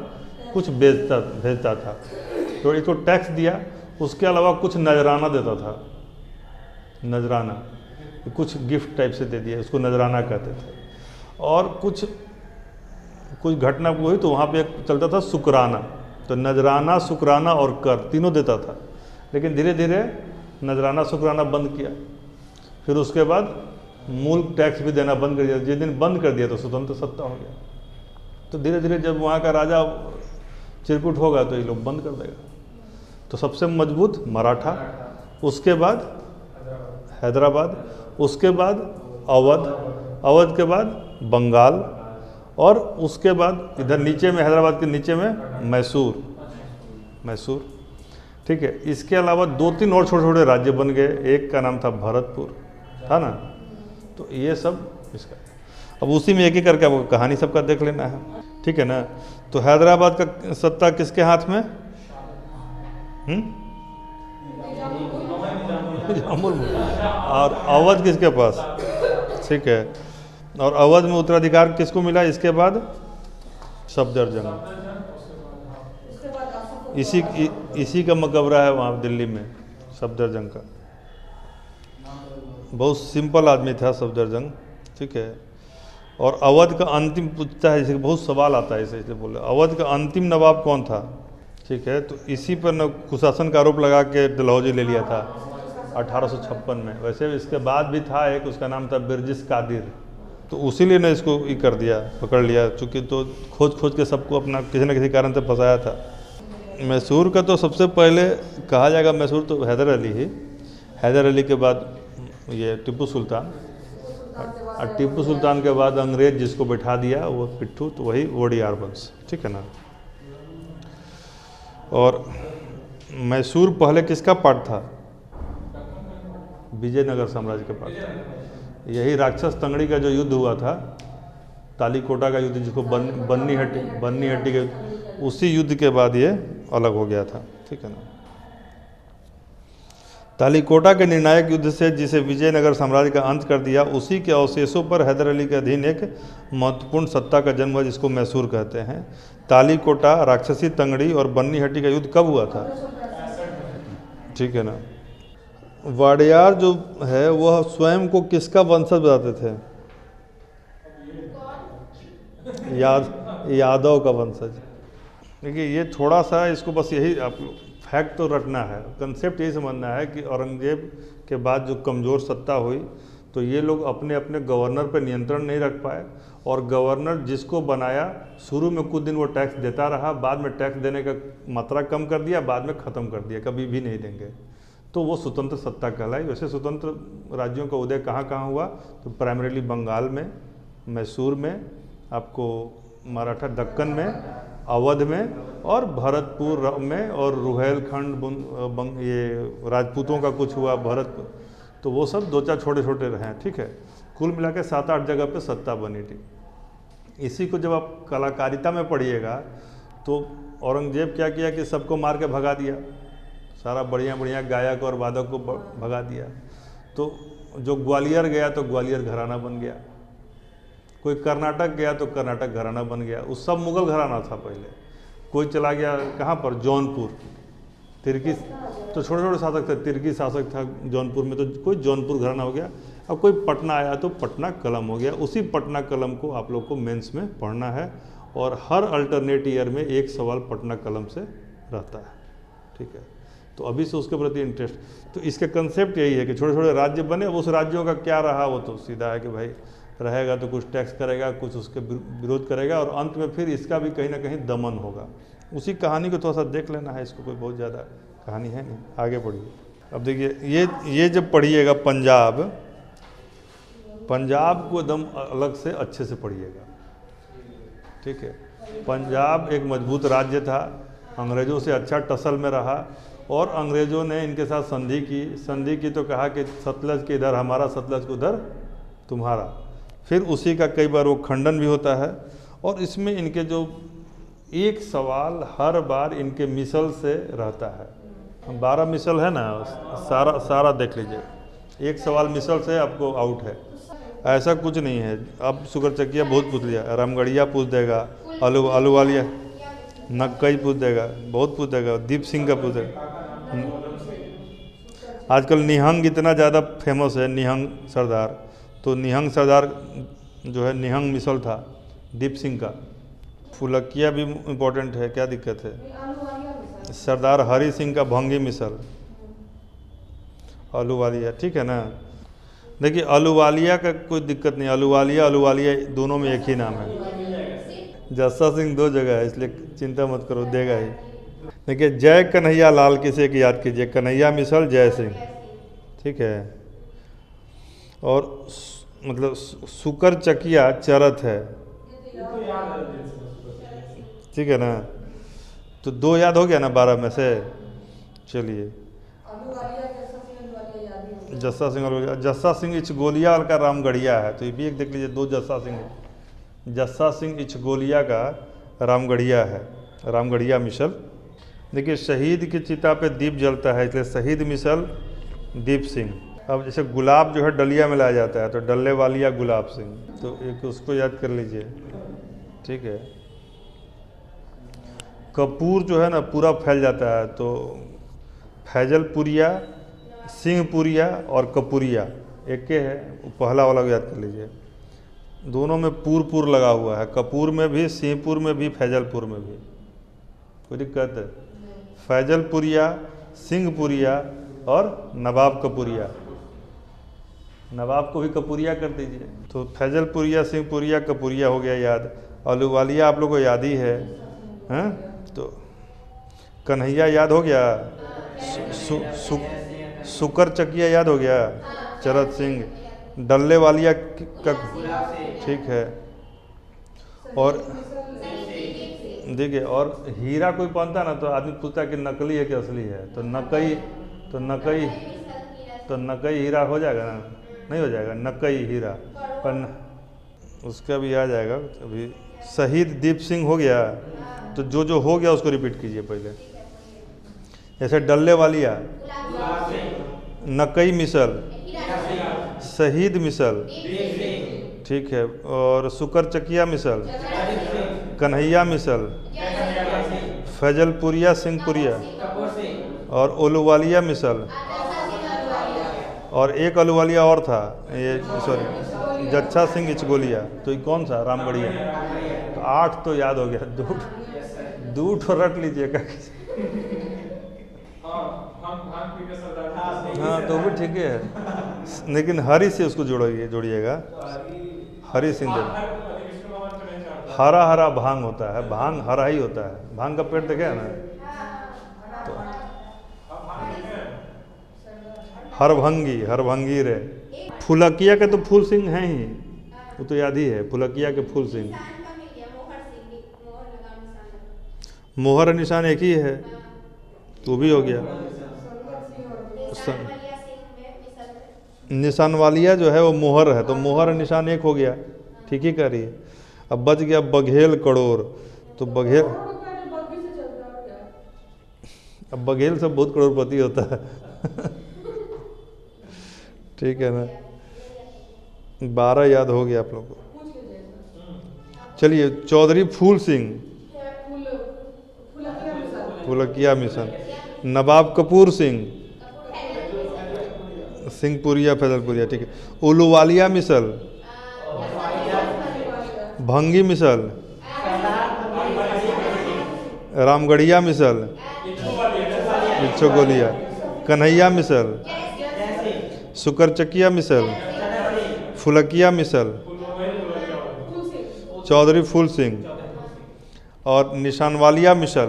S1: कुछ भेजता था। तो इसको टैक्स दिया, उसके अलावा कुछ नजराना देता था। नजराना कुछ गिफ्ट टाइप से दे दिया, उसको नजराना कहते थे। और कुछ घटना हुई तो वहाँ पे एक चलता था शुक्राना। तो नजराना, शुक्राना और कर तीनों देता था। लेकिन धीरे धीरे नजराना शुक्राना बंद किया। फिर उसके बाद मुल्क टैक्स भी देना बंद कर दिया। जिस दिन बंद कर दिया तो स्वतंत्र सत्ता हो गया। तो धीरे धीरे जब वहाँ का राजा चिरकुट होगा तो ये लोग बंद कर देगा। तो सबसे मजबूत मराठा, उसके बाद हैदराबाद, उसके बाद अवध, अवध के बाद बंगाल, और उसके बाद इधर नीचे में हैदराबाद के नीचे में मैसूर, ठीक है। इसके अलावा 2-3 और छोटे छोटे राज्य बन गए। एक का नाम था भरतपुर, था ना। तो ये सब इसका, अब उसी में एक एक करके आपको कहानी सबका देख लेना है, ठीक है ना। तो हैदराबाद का सत्ता किसके हाथ में? और अवध किसके पास? ठीक है। और अवध में उत्तराधिकार किसको मिला इसके बाद? सफदरजंग। इसी का मकबरा है वहाँ दिल्ली में, सफदरजंग का। बहुत सिंपल आदमी था सफदरजंग, ठीक है। और अवध का अंतिम पूछता है, जैसे बहुत सवाल आता है इसलिए बोले, अवध का अंतिम नवाब कौन था? ठीक है। तो इसी पर न कुशासन का आरोप लगा के डलहौजी ले लिया था 1856 में। वैसे इसके बाद भी था एक, उसका नाम था बिरजिस कादिर। तो उसीलिए ने इसको ये कर दिया, पकड़ लिया, चूँकि तो खोज के सबको अपना किसी न किसी कारण से फंसाया था। मैसूर का तो सबसे पहले कहा जाएगा, मैसूर तो हैदर अली ही, हैदर अली के बाद ये टीपू सुल्तान, और टीपू सुल्तान के बाद अंग्रेज जिसको बैठा दिया वो पिट्ठू, तो वही वोडियार वंश, ठीक है ना। और मैसूर पहले किसका पार्ट था? विजयनगर साम्राज्य के पार्ट था। यही राक्षस तंगड़ी का जो युद्ध हुआ था, तालीकोटा का युद्ध, जिसको बन्नी हट्टी के, उसी युद्ध के बाद ये अलग हो गया था, ठीक है ना। तालीकोटा के निर्णायक युद्ध से जिसे विजयनगर साम्राज्य का अंत कर दिया, उसी के अवशेषों पर हैदर अली के अधीन एक महत्वपूर्ण सत्ता का जन्म हुआ, जिसको मैसूर कहते हैं। तालीकोटा, राक्षसी तंगड़ी और बन्नी हट्टी का युद्ध कब हुआ था? ठीक है ना। वाडियार जो है वह स्वयं को किसका वंशज बताते थे? यादव का वंशज। देखिए, ये थोड़ा सा इसको बस यही आप फैक्ट तो रटना है, कंसेप्ट यही समझना है कि औरंगजेब के बाद जो कमज़ोर सत्ता हुई तो ये लोग अपने अपने गवर्नर पर नियंत्रण नहीं रख पाए, और गवर्नर जिसको बनाया शुरू में कुछ दिन वो टैक्स देता रहा, बाद में टैक्स देने का मात्रा कम कर दिया, बाद में ख़त्म कर दिया, कभी भी नहीं देंगे। तो वो स्वतंत्र सत्ता कहलाई। वैसे स्वतंत्र राज्यों का उदय कहाँ कहाँ हुआ, तो प्राइमरीली बंगाल में, मैसूर में, आपको मराठा दक्कन में, अवध में, और भरतपुर में, और रुहेलखंड ये राजपूतों का कुछ हुआ भरतपुर। तो वो सब दो चार छोटे छोटे रहे हैं, ठीक है। कुल मिला के 7-8 जगह पे सत्ता बनी थी। इसी को जब आप कलाकारिता में पढ़िएगा तो औरंगजेब क्या किया कि सबको मार के भगा दिया, सारा बढ़िया बढ़िया गायक और वादक को भगा दिया। तो जो ग्वालियर गया तो ग्वालियर घराना बन गया, कोई कर्नाटक गया तो कर्नाटक घराना बन गया। उस सब मुगल घराना था पहले। कोई चला गया कहाँ पर, जौनपुर, तिर्की, तो छोटे छोटे शासक थे, तिर्की शासक था जौनपुर में, तो कोई जौनपुर घराना हो गया। अब कोई पटना आया तो पटना कलम हो गया। उसी पटना कलम को आप लोग को मेंस में पढ़ना है, और हर अल्टरनेट ईयर में एक सवाल पटना कलम से रहता है, ठीक है। तो अभी से उसके प्रति इंटरेस्ट। तो इसके कंसेप्ट यही है कि छोटे छोटे राज्य बने, उस राज्यों का क्या रहा वो तो सीधा है कि भाई रहेगा तो कुछ टैक्स करेगा, कुछ उसके विरोध करेगा, और अंत में फिर इसका भी कहीं ना कहीं दमन होगा। उसी कहानी को थोड़ा सा देख लेना है, इसको कोई बहुत ज़्यादा कहानी है नहीं। आगे पढ़िए। अब देखिए ये जब पढ़िएगा पंजाब को एकदम अलग से अच्छे से पढ़िएगा, ठीक है। पंजाब एक मजबूत राज्य था, अंग्रेज़ों से अच्छा टसल में रहा, और अंग्रेज़ों ने इनके साथ संधि की तो कहा कि सतलज के इधर हमारा, सतलज के उधर तुम्हारा। फिर उसी का कई बार वो खंडन भी होता है। और इसमें इनके जो एक सवाल हर बार इनके मिसल से रहता है। 12 मिसल है ना, सारा देख लीजिए। एक सवाल मिसल से आपको आउट है, ऐसा कुछ नहीं है। अब शुगर चकिया बहुत पूछ लिया, रामगढ़िया पूछ देगा, आलू वालिया, नक्कई पूछ देगा, बहुत पूछ देगा, दीप सिंह का पूछ देगा। आजकल निहंग इतना ज़्यादा फेमस है, निहंग सरदार। तो निहंग सरदार जो है, निहंग मिसल था दीप सिंह का। फुलकिया भी इम्पोर्टेंट है, क्या दिक्कत है। सरदार हरि सिंह का भंगी मिसल, आलूवालिया, ठीक है ना। देखिए आलूवालिया का कोई दिक्कत नहीं, आलूवालिया दोनों में एक ही नाम है। जस्सा सिंह 2 जगह है, इसलिए चिंता मत करो, देगा ही। देखिए जय कन्हैया लाल किसे की याद कीजिए, कन्हैया मिसल जय सिंह, ठीक है। और मतलब सुकर चकिया चरत है, ठीक है ना। तो 2 याद हो गया ना 12 में से। चलिए जस्सा सिंह इचगोलिया का रामगढ़िया है, तो ये भी एक देख लीजिए। 2 जस्सा सिंह है। जस्सा सिंह इचगोलिया का रामगढ़िया है, रामगढ़िया मिसल। देखिए शहीद की चिता पे दीप जलता है, इसलिए शहीद मिसल दीप सिंह। अब जैसे गुलाब जो है डलिया में लाया जाता है, तो डल्ले वालिया गुलाब सिंह, तो एक उसको याद कर लीजिए, ठीक है। कपूर जो है ना पूरा फैल जाता है, तो फैजलपुरिया, सिंहपुरिया और कपूरिया एक के है, पहला वाला याद कर लीजिए। दोनों में पूर लगा हुआ है, कपूर में भी, सिंहपुर में भी, फैजलपुर में भी। कोई दिक्कत है। फैजलपुरिया, सिंहपुरिया और नवाब कपूरिया। नवाब को भी कपूरिया कर दीजिए, तो फैजलपुरिया, सिंहपुरिया, कपूरिया हो गया याद। आलूवालिया आप लोगों को याद ही है, हैं? तो कन्हैया याद हो गया, सुकर चकिया याद हो गया, चरत सिंह, डल्ले वालिया का, ठीक है। और देखिए, और हीरा कोई पहनता ना तो आदमी पूछता कि नकली है कि असली है, तो नकई हीरा हो जाएगा ना, नहीं हो जाएगा, नकई हीरा, पर उसका भी आ जाएगा। अभी शहीद दीप सिंह हो गया, तो जो हो गया उसको रिपीट कीजिए पहले। जैसे डल्ले वालिया, नकई मिसल, शहीद मिसल, ठीक है। और सुकर चकिया मिसल, कन्हैया मिसल, फैजलपुरिया, सिंहपुरिया और ओलूवालिया मिसल, और एक अलूवालिया और था, ये सॉरी जच्छा सिंह इचगोलिया। तो ये कौन सा, रामगढ़िया। तो 8 तो याद हो गया, दूठ रट लीजिएगा। हाँ तो भी ठीक है। लेकिन हरि से उसको जोड़िएगा। हरि सिंह देव।
S2: विष्णु भगवान पे नहीं चढ़ता।
S1: हरा हरा भांग होता है, भांग हरा ही होता है। भांग का पेड़ देखे है ना? तो हरभंगी, हरभंगी रे। फुलकिया के तो फूल सिंह हैं ही, वो तो याद ही है। फुलकिया के फूल सिंह, मोहर निशान एक ही है, तो भी हो गया। निशान वालिया जो है वो मोहर है, तो मोहर निशान एक हो गया। ठीक ही कह रही है। अब बच गया बघेल करोड़, तो बघेल, अब बघेल से बहुत करोड़पति होता है। ठीक है ना? 12 याद हो गया आप लोग को। चलिए, चौधरी फूल सिंह, फुलकिया मिशन। नवाब कपूर सिंह, सिंहपुरिया फैजलपुरिया। ठीक है। उलूवालिया मिसल, भंगी मिसल, रामगढ़िया मिसल, इच्छोगोलिया, कन्हैया मिसल, सुकरचकिया मिसल, फुलकिया मिसल, चौधरी फूल सिंह, और निशानवालिया मिसल,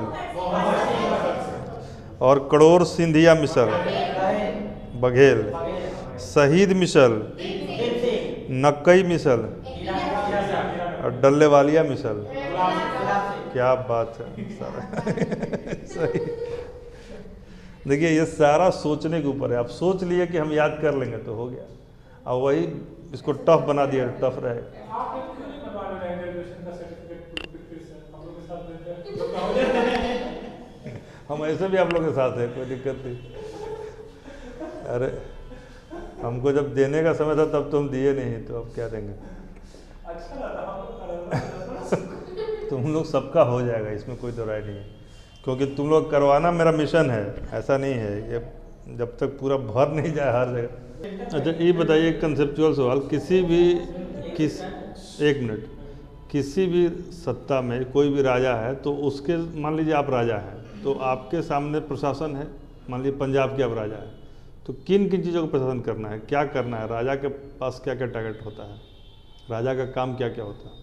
S1: और करोड़ सिंधिया मिसल, बघेल, शहीद मिसल, नक्कई मिसल, और डल्ले वालिया मिसल। क्या बात है सारा। सही। देखिए, ये सारा सोचने के ऊपर है। आप सोच लिए कि हम याद कर लेंगे तो हो गया, और वही इसको टफ बना दिया, टफ रहे। हम ऐसे भी आप लोग के साथ हैं, कोई दिक्कत नहीं। अरे हमको जब देने का समय था तब तुम दिए नहीं, तो अब क्या देंगे। तुम लोग सबका हो जाएगा, इसमें कोई दो राय नहीं है, क्योंकि तुम लोग करवाना मेरा मिशन है, ऐसा नहीं है। ये जब तक पूरा भर नहीं जाए हर जगह। अच्छा, ये बताइए कंसेप्चुअल सवाल, एक मिनट, किसी भी सत्ता में कोई भी राजा है, तो उसके, मान लीजिए आप राजा हैं, तो आपके सामने प्रशासन है। मान लीजिए पंजाब के आप राजा हैं, तो किन किन चीज़ों का प्रशासन करना है, क्या करना है, राजा के पास क्या क्या टारगेट होता है, राजा का काम क्या क्या होता है।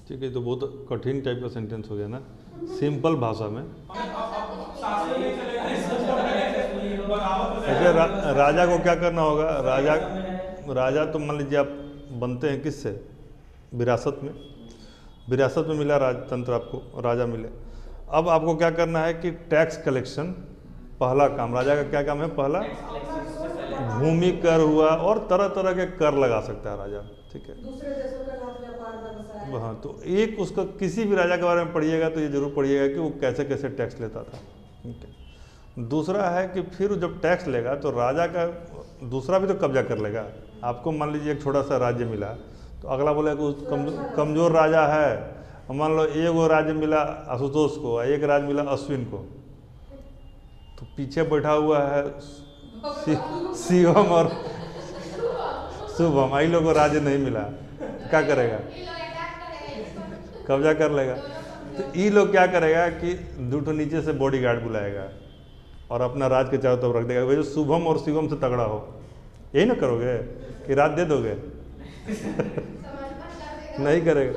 S1: ठीक है, तो बहुत कठिन टाइप का सेंटेंस हो गया ना, सिंपल भाषा में। ऐसे राजा को क्या करना होगा। राजा तो मान लीजिए आप बनते हैं किससे, विरासत में। विरासत में मिला राजतंत्र आपको, राजा मिले। अब आपको क्या करना है कि टैक्स कलेक्शन पहला काम। राजा का क्या काम है, पहला भूमि कर हुआ, और तरह तरह के कर लगा सकता है राजा। ठीक है,
S3: दूसरे देशों का व्यापार।
S1: हाँ, तो एक उसका किसी भी राजा के बारे में पढ़िएगा तो ये जरूर पढ़िएगा कि वो कैसे कैसे टैक्स लेता था। ठीक है। दूसरा है कि फिर जब टैक्स लेगा तो राजा का दूसरा भी तो कब्जा कर लेगा। आपको मान लीजिए एक छोटा सा राज्य मिला, तो अगला बोले कि कमज़ोर राजा है, मान लो एक वो राज्य मिला आशुतोष को, एक राज्य मिला अश्विन को, तो पीछे बैठा हुआ है शिवम और शुभम, आई लोगों को राज्य नहीं मिला, क्या करेगा, कब्जा कर लेगा। तो ये लोग क्या करेगा कि दूठो नीचे से बॉडीगार्ड बुलाएगा और अपना राज के चारों तरफ रख देगा। भाई जो शुभम और शिवम से तगड़ा हो, यही ना करोगे कि राज दे दोगे। नहीं करेगा।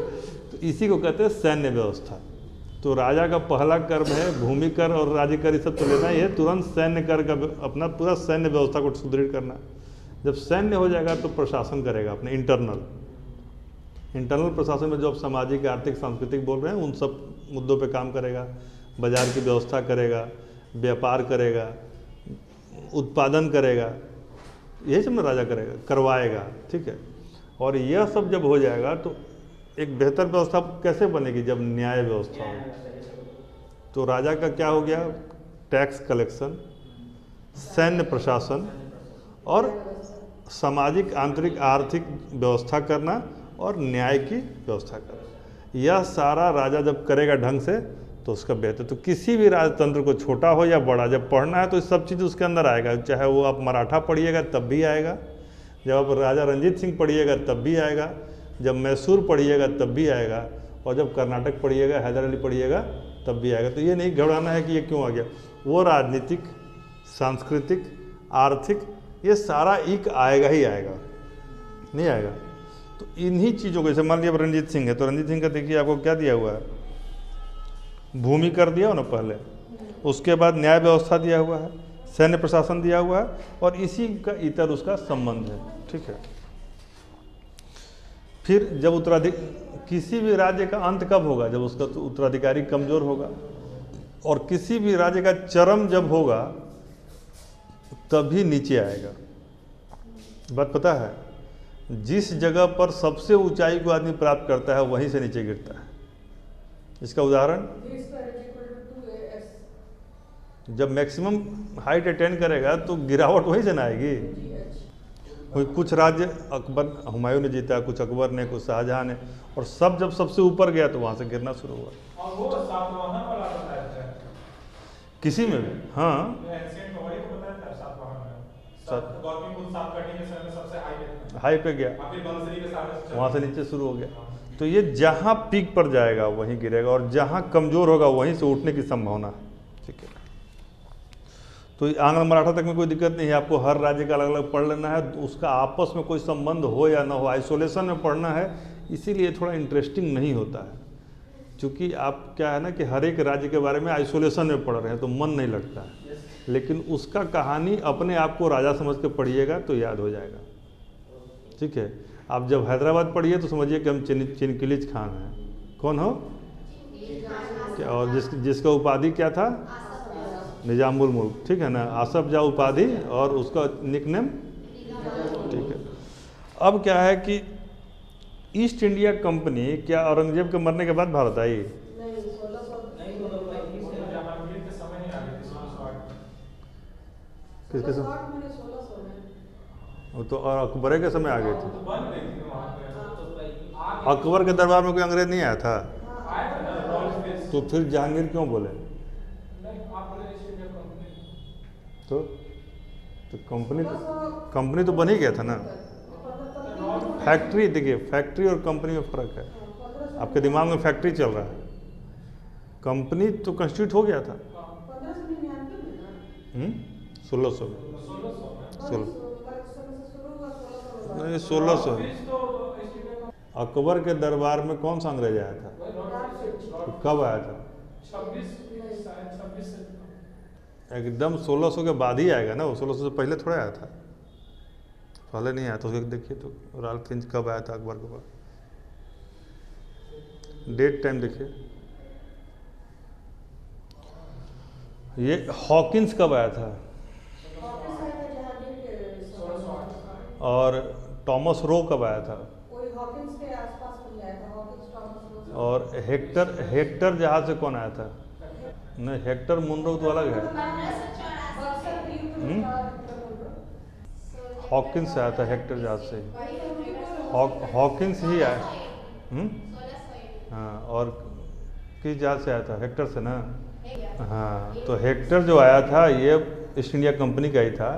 S1: तो इसी को कहते हैं सैन्य व्यवस्था। तो राजा का पहला कर्म है भूमि कर और राज्य कर, ये सब तो लेना ही है, तुरंत सैन्य कर का अपना पूरा सैन्य व्यवस्था को सुदृढ़ करना। जब सैन्य हो जाएगा तो प्रशासन करेगा अपने इंटरनल प्रशासन में जो आप सामाजिक, आर्थिक, सांस्कृतिक बोल रहे हैं, उन सब मुद्दों पे काम करेगा। बाजार की व्यवस्था करेगा, व्यापार करेगा, उत्पादन करेगा, यही सब ना राजा करेगा, करवाएगा। ठीक है। और यह सब जब हो जाएगा तो एक बेहतर व्यवस्था कैसे बनेगी, जब न्याय व्यवस्था हो। तो राजा का क्या हो गया, टैक्स कलेक्शन, सैन्य प्रशासन और सामाजिक, आंतरिक, आर्थिक व्यवस्था करना और न्याय की व्यवस्था करना। यह सारा राजा जब करेगा ढंग से तो उसका बेहतर, तो किसी भी राजतंत्र को छोटा हो या बड़ा जब पढ़ना है तो सब चीज़ उसके अंदर आएगा, चाहे वो आप मराठा पढ़िएगा तब भी आएगा, जब आप राजा रंजीत सिंह पढ़िएगा तब भी आएगा, जब मैसूर पढ़िएगा तब भी आएगा, और जब कर्नाटक पढ़िएगा, हैदर अली पढ़िएगा तब भी आएगा। तो ये नहीं घबराना है कि ये क्यों आ गया, वो राजनीतिक, सांस्कृतिक, आर्थिक, ये सारा एक आएगा ही आएगा, नहीं आएगा। तो इन्हीं चीज़ों को, जैसे मान लिया रंजीत सिंह है तो रंजीत सिंह का देखिए आपको क्या दिया हुआ है, भूमि कर दिया हो ना पहले, उसके बाद न्याय व्यवस्था दिया हुआ है, सैन्य प्रशासन दिया हुआ है, और इसी का इतर उसका संबंध है, ठीक है। फिर जब किसी भी राज्य का अंत कब होगा, जब उसका उत्तराधिकारी कमज़ोर होगा, और किसी भी राज्य का चरम जब होगा तभी नीचे आएगा। बात पता है, जिस जगह पर सबसे ऊंचाई को आदमी प्राप्त करता है वहीं से नीचे गिरता है। इसका उदाहरण, जब मैक्सिमम हाइट अटेंड करेगा तो गिरावट वहीं से ना आएगी। कुछ राज्य अकबर, हुमायूं ने जीता, कुछ अकबर ने, कुछ शाहजहां ने, और सब जब सबसे ऊपर गया तो वहाँ से गिरना शुरू हुआ।
S2: और वो सातवाहन वाला बताया था
S1: किसी में भी, हाँ,
S2: एंशिएंट में वही तो बताया था सातवाहन में, गौतमी बुद्ध सातकर्णी के समय में सबसे
S1: हाई पे गया,
S2: फिर बंसरी के साथ
S1: वहाँ से नीचे शुरू हो गया। तो ये जहाँ पीक पर जाएगा वहीं गिरेगा, और जहाँ कमज़ोर होगा वहीं से उठने की संभावना है, ठीक है। तो आंग्ल मराठा तक में कोई दिक्कत नहीं है, आपको हर राज्य का अलग अलग पढ़ लेना है, उसका आपस में कोई संबंध हो या ना हो, आइसोलेशन में पढ़ना है, इसीलिए थोड़ा इंटरेस्टिंग नहीं होता है। क्योंकि आप क्या है ना कि हर एक राज्य के बारे में आइसोलेशन में पढ़ रहे हैं तो मन नहीं लगता है, लेकिन उसका कहानी अपने आप को राजा समझ के पढ़िएगा तो याद हो जाएगा, ठीक है। आप जब हैदराबाद पढ़िए तो समझिए कि हम चिनकिलिज खान हैं। कौन हो क्या, और जिसका उपाधि क्या था, निजामुल मुल्क, ठीक है ना, आसफ जा उपाधि, और उसका निकनेम, ठीक है। अब क्या है कि ईस्ट इंडिया कंपनी क्या औरंगजेब के मरने के बाद भारत आई? किसके समय? वो तो और अकबर के समय आ गए थे। अकबर के दरबार में कोई अंग्रेज नहीं आया था, तो फिर जहांगीर क्यों बोले? तो कंपनी तो बन ही गया था ना। फैक्ट्री, देखिए फैक्ट्री और कंपनी में फ़र्क है। आपके दिमाग में फैक्ट्री चल रहा है, कंपनी तो कंस्टिट्यूट हो गया था 1600 में, 1600। अकबर के दरबार में कौन सा अंग्रेज आया था? तो कब आया था?
S2: 26
S1: एकदम 1600 के बाद ही आएगा ना, वो 1600 से पहले थोड़ा आया था, पहले नहीं आया। तो देखिए तो राल्फ फिंच कब आया था अकबर के पास, डेट टाइम देखिए। ये हॉकिंस कब आया था? और टॉमस रो कब आया था? और हेक्टर जहाज से कौन आया था? नहीं, हेक्टर मुनरो तो अलग है। हॉकिंस आया था हेक्टर जहाज से, हॉकिंस ही आया। हाँ, और किस जहाज से आया था? हेक्टर से ना। हाँ, तो हेक्टर जो आया था ये ईस्ट इंडिया कंपनी का ही था,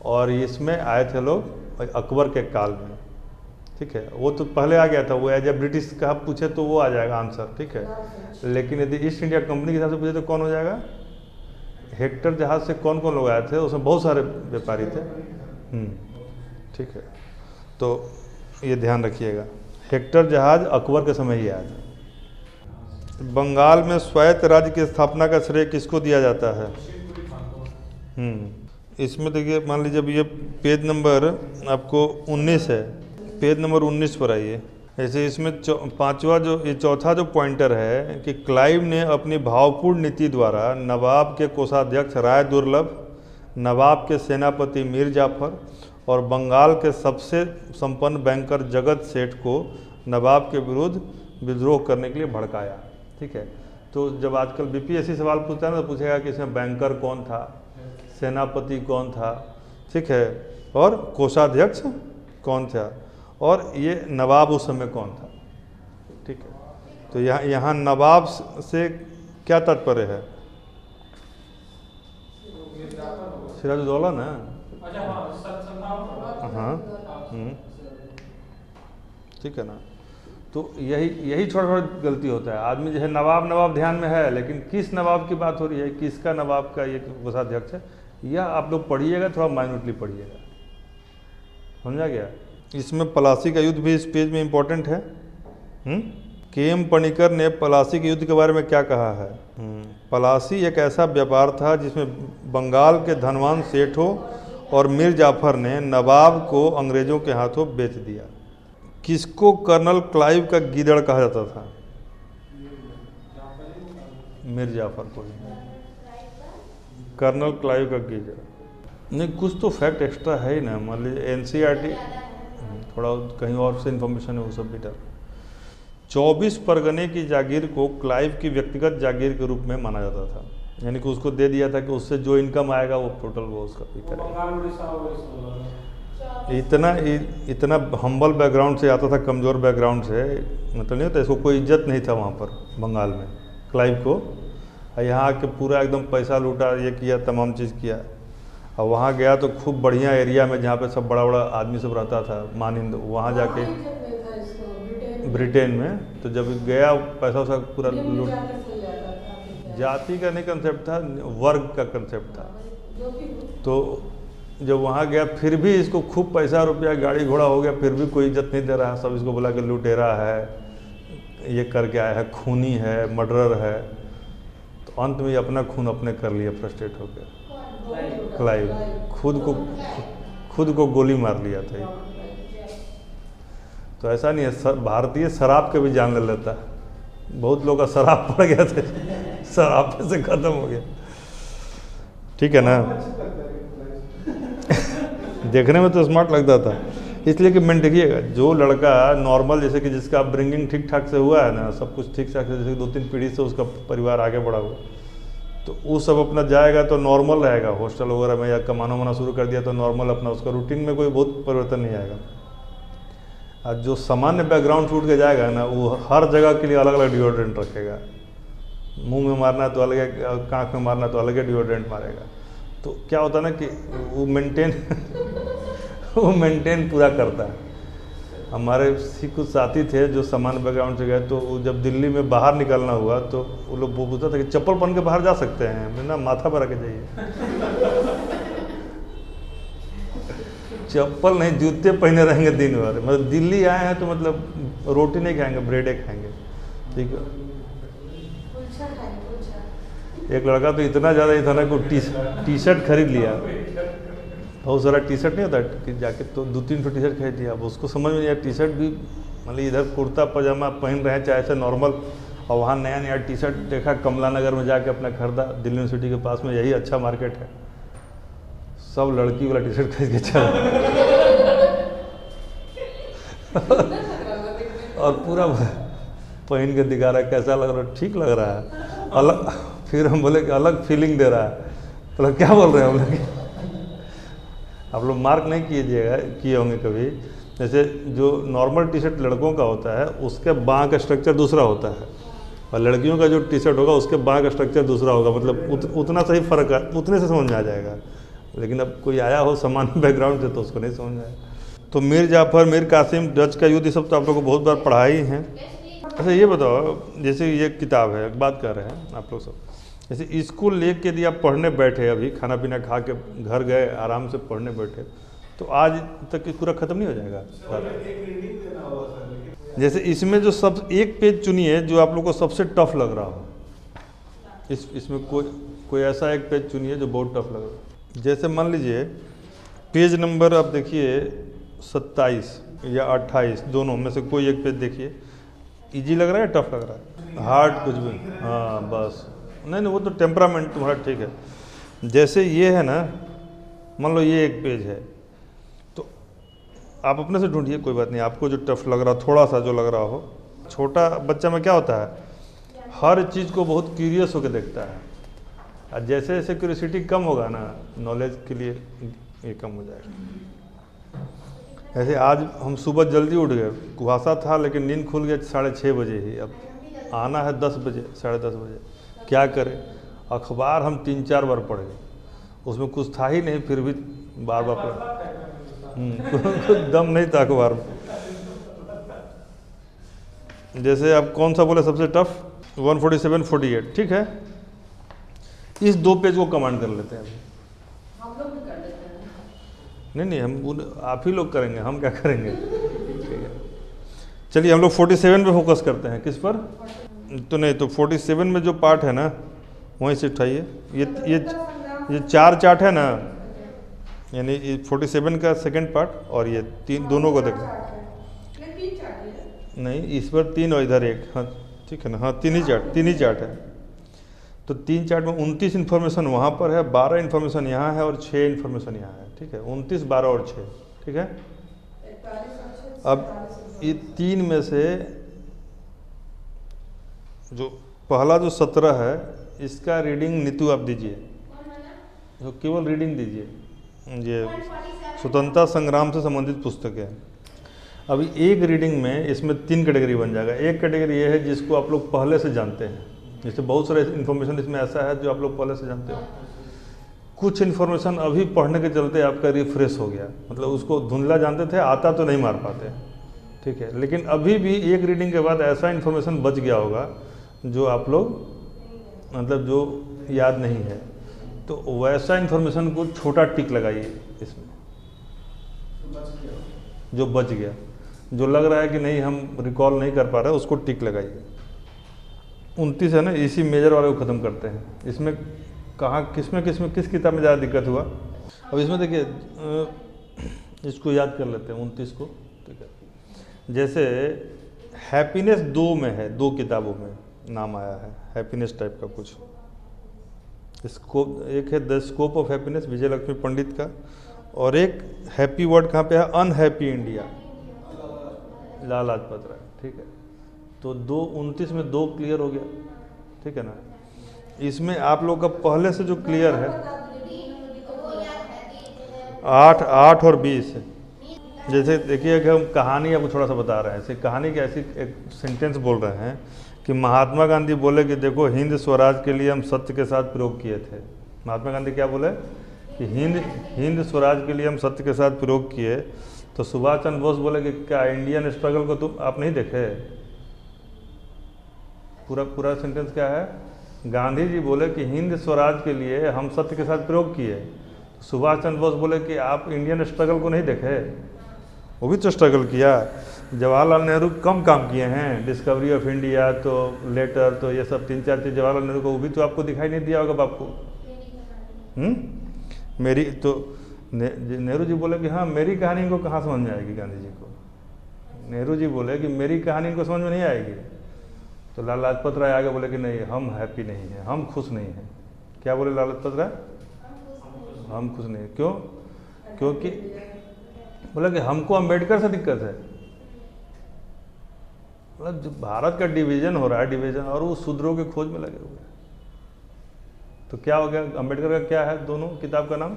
S1: और इसमें आए थे लोग अकबर के काल में, ठीक है। वो तो पहले आ गया था, वो एज ए ब्रिटिश का पूछे तो वो आ जाएगा आंसर, ठीक है। लेकिन यदि ईस्ट इंडिया कंपनी के हिसाब से पूछे तो कौन हो जाएगा? हेक्टर जहाज से कौन कौन लोग आए थे? उसमें बहुत सारे व्यापारी थे, ठीक है। तो ये ध्यान रखिएगा, हेक्टर जहाज अकबर के समय ही आया था। बंगाल में स्वायत्त राज्य की स्थापना का श्रेय किसको दिया जाता है? इसमें देखिए, मान लीजिए अब ये पेज नंबर आपको 19 है, पेज नंबर 19 पर आइए। ऐसे इसमें चौथा जो पॉइंटर है कि क्लाइव ने अपनी भावपूर्ण नीति द्वारा नवाब के कोषाध्यक्ष राय दुर्लभ, नवाब के सेनापति मीर जाफर और बंगाल के सबसे संपन्न बैंकर जगत सेठ को नवाब के विरुद्ध विद्रोह करने के लिए भड़काया, ठीक है। तो जब आजकल बीपीएससी सवाल पूछता है ना, तो पूछेगा कि इसमें बैंकर कौन था, सेनापति कौन था, ठीक है, और कोषाध्यक्ष कौन था, और ये नवाब उस समय कौन था, ठीक है। तो यहाँ नवाब से क्या तात्पर्य है? सिराजुद्दौला ना।
S2: अच्छा हाँ,
S1: हाँ ठीक है ना। तो यही छोटा छोटा गलती होता है। आदमी जो है नवाब ध्यान में है, लेकिन किस नवाब की बात हो रही है, किसका नवाब का ये कोषाध्यक्ष है, यह आप लोग पढ़िएगा, थोड़ा माइन्यूटली पढ़िएगा, समझा गया। इसमें पलासी का युद्ध भी इस पेज में इम्पोर्टेंट है। के.एम. पणिकर ने पलासी के युद्ध के बारे में क्या कहा है? पलासी एक ऐसा व्यापार था जिसमें बंगाल के धनवान सेठों और मीर जाफर ने नवाब को अंग्रेजों के हाथों बेच दिया। किसको कर्नल क्लाइव का गीदड़ कहा जाता था? मीर जाफर को कर्नल क्लाइव का गीदड़। नहीं, कुछ तो फैक्ट एक्स्ट्रा है ही ना। मान लीजिए एनसीईआरटी थोड़ा कहीं और से इन्फॉर्मेशन है, वो सब भी डर। 24 परगने की जागीर को क्लाइव की व्यक्तिगत जागीर के रूप में माना जाता था, यानी कि उसको दे दिया था कि उससे जो इनकम आएगा वो टोटल वो उसका भी करेगा। इतना हम्बल बैकग्राउंड से आता था, कमज़ोर बैकग्राउंड से, मतलब नहीं होता, इसको कोई इज्जत नहीं था वहाँ पर बंगाल में क्लाइव को। यहाँ आके पूरा एकदम पैसा लूटा, ये किया, तमाम चीज़ किया। और वहाँ गया तो खूब बढ़िया एरिया में जहाँ पे सब बड़ा बड़ा आदमी सब रहता था, मानिंद, वहाँ जाके ब्रिटेन में। तो जब गया पैसा वैसा पूरा लूट। जाति का नहीं कंसेप्ट था, वर्ग का कंसेप्ट था। तो जब वहाँ गया फिर भी इसको खूब पैसा रुपया गाड़ी घोड़ा हो गया, फिर भी कोई इज्जत नहीं दे रहा। सब इसको बोला कि लुटेरा है, ये करके आया है, खूनी है, मर्डरर है। तो अंत में ये अपना खून अपने कर लिया, फ्रस्ट्रेट हो गया। क्लाइव खुद को गोली मार लिया था। तो ऐसा नहीं है, भारतीय शराब के भी जान ले लेता है। बहुत लोग का शराब पड़ गया था, शराब से खत्म हो गया। ठीक है ना। देखने में तो स्मार्ट लगता था, इसलिए कि मैं देखिएगा, जो लड़का नॉर्मल, जैसे कि जिसका अपब्रिंगिंग ठीक ठाक से हुआ है ना, सब कुछ ठीक ठाक से, जैसे 2-3 पीढ़ी से उसका परिवार आगे बढ़ा हुआ, तो वो सब अपना जाएगा तो नॉर्मल रहेगा। हॉस्टल वगैरह में या कमाना वमाना शुरू कर दिया तो नॉर्मल अपना, उसका रूटीन में कोई बहुत परिवर्तन नहीं आएगा। और जो सामान्य बैकग्राउंड छूट के जाएगा ना, वो हर जगह के लिए अलग अलग डिओड्रेंट रखेगा। मुंह में मारना तो अलग है, काँख में मारना तो अलग है, डिओड्रेंट मारेगा। तो क्या होता है ना कि वो मेंटेन पूरा करता है। हमारे कुछ साथी थे जो सामान्य बैकग्राउंड से गए, तो वो जब दिल्ली में बाहर निकलना हुआ तो वो लोग पूछता था कि चप्पल पहन के बाहर जा सकते हैं? मैं ना, माथा पर रखे जाइए। चप्पल नहीं, जूते पहने रहेंगे दिन भर। मतलब दिल्ली आए हैं तो मतलब रोटी नहीं खाएंगे, ब्रेडे खाएंगे। ठीक है। एक लड़का तो इतना ज़्यादा ही था ना कि टी शर्ट खरीद लिया, बहुत सारा टी शर्ट नहीं होता कि जाके, तो 2-3 टी शर्ट खरीद लिया। अब उसको समझ में नहीं आया, टी शर्ट भी मतलब इधर कुर्ता पजामा पहन रहे हैं, चाहे से नॉर्मल, और वहाँ नया नया टी शर्ट देखा कमला नगर में जाके अपना खरीदा। दिल्ली यूनिवर्सिटी के पास में यही अच्छा मार्केट है, सब लड़की वाला टी शर्ट खरीद के चला और पूरा पहन के दिखा रहा है, कैसा लग रहा है? ठीक लग रहा है, अलग। फिर हम बोले कि अलग फीलिंग दे रहा है। तो क्या बोल रहे हैं हम लोग? आप लोग मार्क नहीं किए होंगे कभी, जैसे जो नॉर्मल टी शर्ट लड़कों का होता है, उसके बाँ का स्ट्रक्चर दूसरा होता है, और लड़कियों का जो टी शर्ट होगा उसके बाँ का स्ट्रक्चर दूसरा होगा। मतलब उतना सही फ़र्क है, उतने से समझ में आ जाएगा। लेकिन अब कोई आया हो सामान्य बैकग्राउंड से तो उसको नहीं समझ में आएगा। तो मीर जाफर, मीर कासिम, डच का युद्ध, ये सब तो आप लोग को बहुत बार पढ़ा ही हैं। अच्छा ये बताओ, जैसे ये किताब है, बात कर रहे हैं आप लोग सब, जैसे स्कूल लेके यदि आप पढ़ने बैठे, अभी खाना पीना खा के घर गए, आराम से पढ़ने बैठे, तो आज तक पूरा ख़त्म नहीं हो जाएगा? जैसे इसमें जो सब एक पेज चुनिए जो आप लोग को सबसे टफ लग रहा हो। इसमें कोई ऐसा एक पेज चुनिए जो बहुत टफ लग रहा हो। जैसे मान लीजिए पेज नंबर आप देखिए 27 या 28, दोनों में से कोई एक पेज देखिए। इजी लग रहा है, टफ लग रहा है, हार्ड कुछ भी? हाँ बस, नहीं वो तो टेम्परामेंट तुम्हारा ठीक है। जैसे ये है ना, मान लो ये एक पेज है, तो आप अपने से ढूंढिए, कोई बात नहीं, आपको जो टफ लग रहा, थोड़ा सा जो लग रहा हो। छोटा बच्चा में क्या होता है, हर चीज़ को बहुत क्यूरियस होकर देखता है, और जैसे जैसे क्यूरियोसिटी कम होगा ना, नॉलेज के लिए ये कम हो जाएगा। ऐसे आज हम सुबह जल्दी उठ गए, कुहासा था लेकिन नींद खुल गया 6:30 बजे ही। अब आना है 10 बजे, 10:30 बजे, क्या करें, अखबार हम 3-4 बार पढ़ गए, उसमें कुछ था ही नहीं, फिर भी बार बार पढ़ कुछ दम नहीं था अखबार में। जैसे आप कौन सा बोले सबसे टफ, 147-48, ठीक है, इस 2 पेज को कमांड कर लेते हैं अभी।
S3: हम लोग भी कर लेते हैं।
S1: नहीं हम आप ही लोग करेंगे, हम क्या करेंगे, ठीक है। चलिए हम लोग 47 पे फोकस करते हैं, किस पर, तो नहीं तो 47 में जो पार्ट है ना वहीं से उठाइए, ये 4 चार्ट है ना, यानी 47 का सेकंड पार्ट और ये 3 दोनों को देखें। नहीं इस पर 3 और इधर 1, हाँ ठीक है ना, हाँ 3 ही चार्ट है। तो 3 चार्ट में 29 इन्फॉर्मेशन वहाँ पर है, 12 इन्फॉर्मेशन यहाँ है और 6 इन्फॉर्मेशन यहाँ है, ठीक है, 29, 12 और 6, ठीक है। अब ये 3 में से जो पहला जो 17 है इसका रीडिंग नीतू आप दीजिए, जो केवल रीडिंग दीजिए, ये स्वतंत्रता संग्राम से संबंधित पुस्तक है। अभी एक रीडिंग में इसमें 3 कैटेगरी बन जाएगा। एक कैटेगरी ये है जिसको आप लोग पहले से जानते हैं, जैसे बहुत सारे इन्फॉर्मेशन इसमें ऐसा है जो आप लोग पहले से जानते हो, कुछ इन्फॉर्मेशन अभी पढ़ने के चलते आपका रिफ्रेश हो गया, मतलब उसको धुंधला जानते थे, आता तो नहीं मार पाते, ठीक है, लेकिन अभी भी एक रीडिंग के बाद ऐसा इन्फॉर्मेशन बच गया होगा जो आप लोग मतलब जो याद नहीं है, तो वैसा इन्फॉर्मेशन को छोटा टिक लगाइए इसमें, जो बच गया, जो लग रहा है कि नहीं हम रिकॉल नहीं कर पा रहे उसको टिक लगाइए। 29 है ना, इसी मेजर वाले को ख़त्म करते हैं। इसमें कहाँ किस किताब में ज़्यादा दिक्कत हुआ, अब इसमें देखिए इसको याद कर लेते हैं 29 को, ठीक है। जैसे हैप्पीनेस 2 में है, 2 किताबों में नाम आया है हैप्पीनेस टाइप का कुछ, स्कोप एक है द स्कोप ऑफ हैप्पीनेस विजय लक्ष्मी पंडित का, और एक हैप्पी वर्ड कहाँ पे है, अनहैप्पी इंडिया लाला लाजपत राय, ठीक है। तो 29 में 2 क्लियर हो गया, ठीक है ना। इसमें आप लोग का पहले से जो क्लियर है 8 और 20 है। जैसे देखिए कि हम कहानी आपको थोड़ा सा बता रहे हैं, ऐसे कहानी की ऐसी एक सेंटेंस बोल रहे हैं कि महात्मा गांधी बोले कि देखो हिंद स्वराज के लिए हम सत्य के साथ प्रयोग किए थे। महात्मा गांधी क्या बोले कि हिंद स्वराज के लिए हम सत्य के साथ प्रयोग किए। तो सुभाष चंद्र बोस बोले कि क्या इंडियन स्ट्रगल को तुम आप नहीं देखे। पूरा सेंटेंस क्या है, गांधी जी बोले कि हिंद स्वराज के लिए हम सत्य के साथ प्रयोग किए। तो सुभाष चंद्र बोस बोले कि आप इंडियन स्ट्रगल को नहीं देखे, वो भी तो स्ट्रगल किया। जवाहरलाल नेहरू कम काम किए हैं, डिस्कवरी ऑफ इंडिया तो लेटर तो ये सब 3-4 चीज़ जवाहरलाल नेहरू को, वो भी तो आपको दिखाई नहीं दिया होगा बाप को। मेरी तो नेहरू जी बोले कि हाँ मेरी कहानी इनको कहाँ समझ में आएगी, गांधी जी को। नेहरू जी बोले कि मेरी कहानी इनको समझ में नहीं आएगी। तो लाला लाजपत राय आगे बोले कि नहीं हम हैप्पी नहीं हैं, हम खुश नहीं हैं। क्या बोले लाला लाजपत राय, हम खुश नहीं। क्यों? क्योंकि बोले कि हमको अंबेडकर से दिक्कत है। मतलब जो भारत का डिवीजन हो रहा है, डिवीजन, और वो शूद्रों की खोज में लगे हुए हैं। तो क्या हो गया, अंबेडकर का क्या है दोनों किताब का नाम,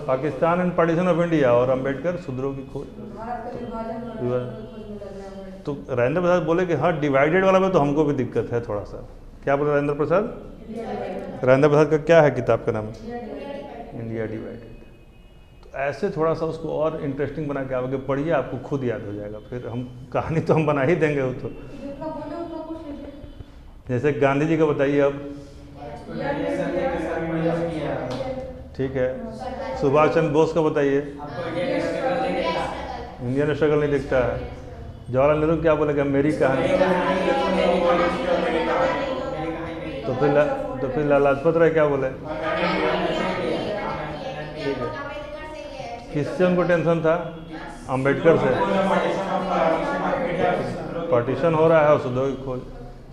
S1: Pakistan and partition of India, और अंबेडकर शूद्रों की खोज। तो राजेंद्र प्रसाद बोले कि हाँ डिवाइडेड वाला में तो हमको भी दिक्कत है थोड़ा सा। क्या बोले राजेंद्र प्रसाद, राजेंद्र प्रसाद का क्या है किताब का नाम, इंडिया डिवाइडेड। तो ऐसे थोड़ा सा उसको और इंटरेस्टिंग बना के आगे पढ़िए, आपको खुद याद हो जाएगा। फिर हम कहानी तो हम बना ही देंगे वो तो। जैसे गांधी जी का बताइए अब, ठीक है। सुभाष चंद्र बोस का बताइए, इंडियन स्ट्रगल नहीं दिखता है। जवाहरलाल नेहरू क्या बोलेगा, मेरी कहानी। तो फिर लाला लाजपत राय क्या बोले, ठीक है। किससे उनको टेंशन था, अंबेडकर से। पार्टीशन हो रहा है और शूद्रों की खोज।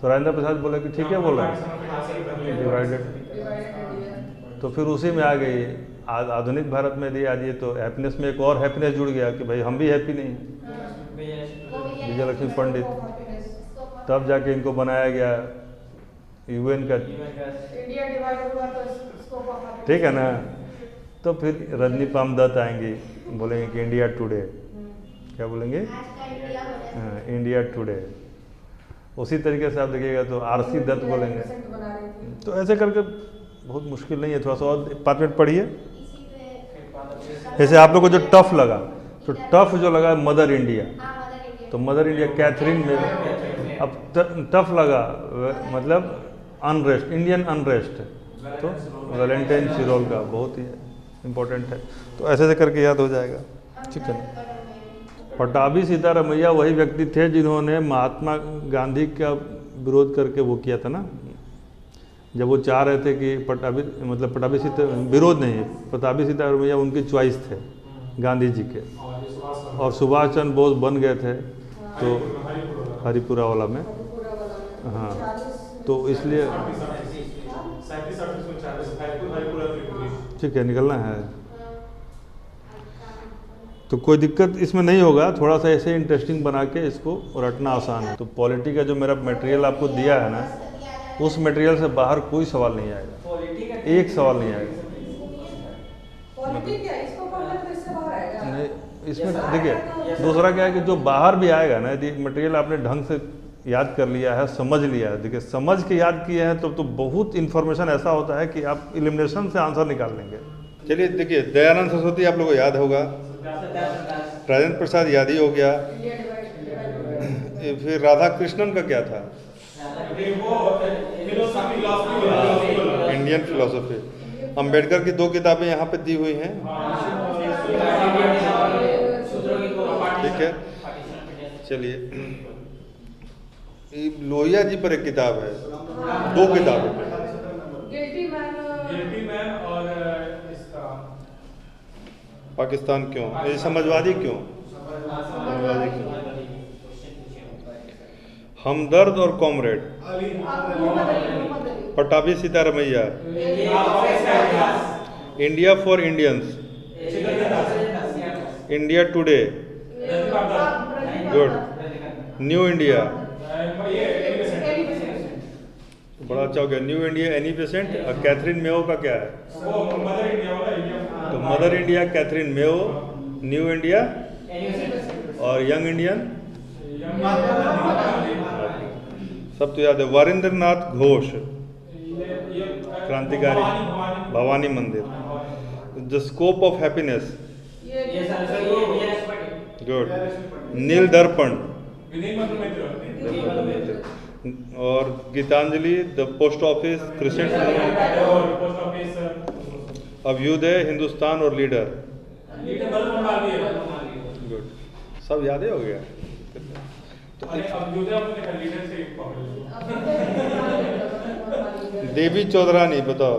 S1: तो राजेंद्र प्रसाद बोले कि ठीक है बोल रहे हैं डिवाइडेड। तो फिर उसी में आ गई आधुनिक भारत में दी आज ये, तो हैप्पीनेस में एक और हैप्पीनेस जुड़ गया कि भाई हम भी हैप्पी नहीं विजय लक्ष्मी पंडित। तब जाके इनको बनाया गया यूएन का, ठीक है ना। तो फिर रजनी पाम दत्त आएंगी, बोलेंगे कि इंडिया टुडे, क्या बोलेंगे, हाँ इंडिया टुडे। उसी तरीके से आप देखिएगा तो आरसी दत्त बोलेंगे।
S3: बना रही थी।
S1: तो ऐसे करके बहुत मुश्किल नहीं है, थोड़ा सा और 5 मिनट पढ़िए। जैसे आप लोग को जो टफ लगा, तो टफ जो लगा मदर इंडिया, तो मदर इंडिया कैथरीन में। अब टफ लगा मतलब अनरेस्ट, इंडियन अनरेस्ट, तो वैलेंटाइन सिरोल का बहुत ही इम्पोर्टेंट है। तो ऐसे ऐसे करके याद हो जाएगा, ठीक है ना। पटाभी सीतारमैया वही व्यक्ति थे जिन्होंने महात्मा गांधी का विरोध करके वो किया था ना, जब वो चाह रहे थे कि पटाभी विरोध नहीं, पटाभी सीतारमैया उनकी चॉइस थे गांधी जी के, और सुभाष चंद्र बोस बन गए थे तो हरिपुरा वाला में, हाँ, तो इसलिए ठीक है निकलना है। तो कोई दिक्कत इसमें नहीं होगा, थोड़ा सा ऐसे इंटरेस्टिंग बना के इसको रटना आसान है। तो पॉलिटी का जो मेरा मटेरियल आपको दिया है ना, उस मटेरियल से बाहर कोई सवाल नहीं आएगा, एक सवाल नहीं आएगा।
S3: पॉलिटिक क्या है? इसको पढ़ना तो इससे बाहर आएगा।
S1: नहीं, इसमें देखिए दूसरा क्या है कि जो बाहर भी आएगा ना, यदि मटेरियल आपने ढंग से याद कर लिया है, समझ लिया है, देखिए समझ के याद किए हैं तो बहुत इन्फॉर्मेशन ऐसा होता है कि आप एलिमिनेशन से आंसर निकाल लेंगे। चलिए देखिए, दयानंद सरस्वती आप लोगों को याद होगा, राजेंद्र प्रसाद याद ही हो गया। फिर राधा कृष्णन का क्या था? Indian philosophy. अंबेडकर की 2 किताबें यहाँ पे दी हुई हैं, ठीक है। चलिए, लोहिया जी पर एक किताब है, 2 किताबें,
S3: गिल्टी मैन
S2: और इसका
S1: पाकिस्तान क्यों, ये समाजवादी क्यों, समाजवादी क्यों, हमदर्द और comrade, Pattabhi Sitaramayya, India for Indians, India today, good, new India, बड़ा अच्छा हो गया, न्यू इंडिया एनी बेसेंट। और कैथरीन मेयो का क्या है? तो mother India Catherine Mayo, new India और यंग इंडियन सब तो याद है। वीरेंद्र नाथ घोष क्रांतिकारी, Bhawani Mandir, the scope of happiness, good, Neel Darpan और Gitanjali, the post office, crescent, Abhyudaya, Hindustan और लीडर, गुड, सब याद ही हो गया। देवी चौधरानी बताओ,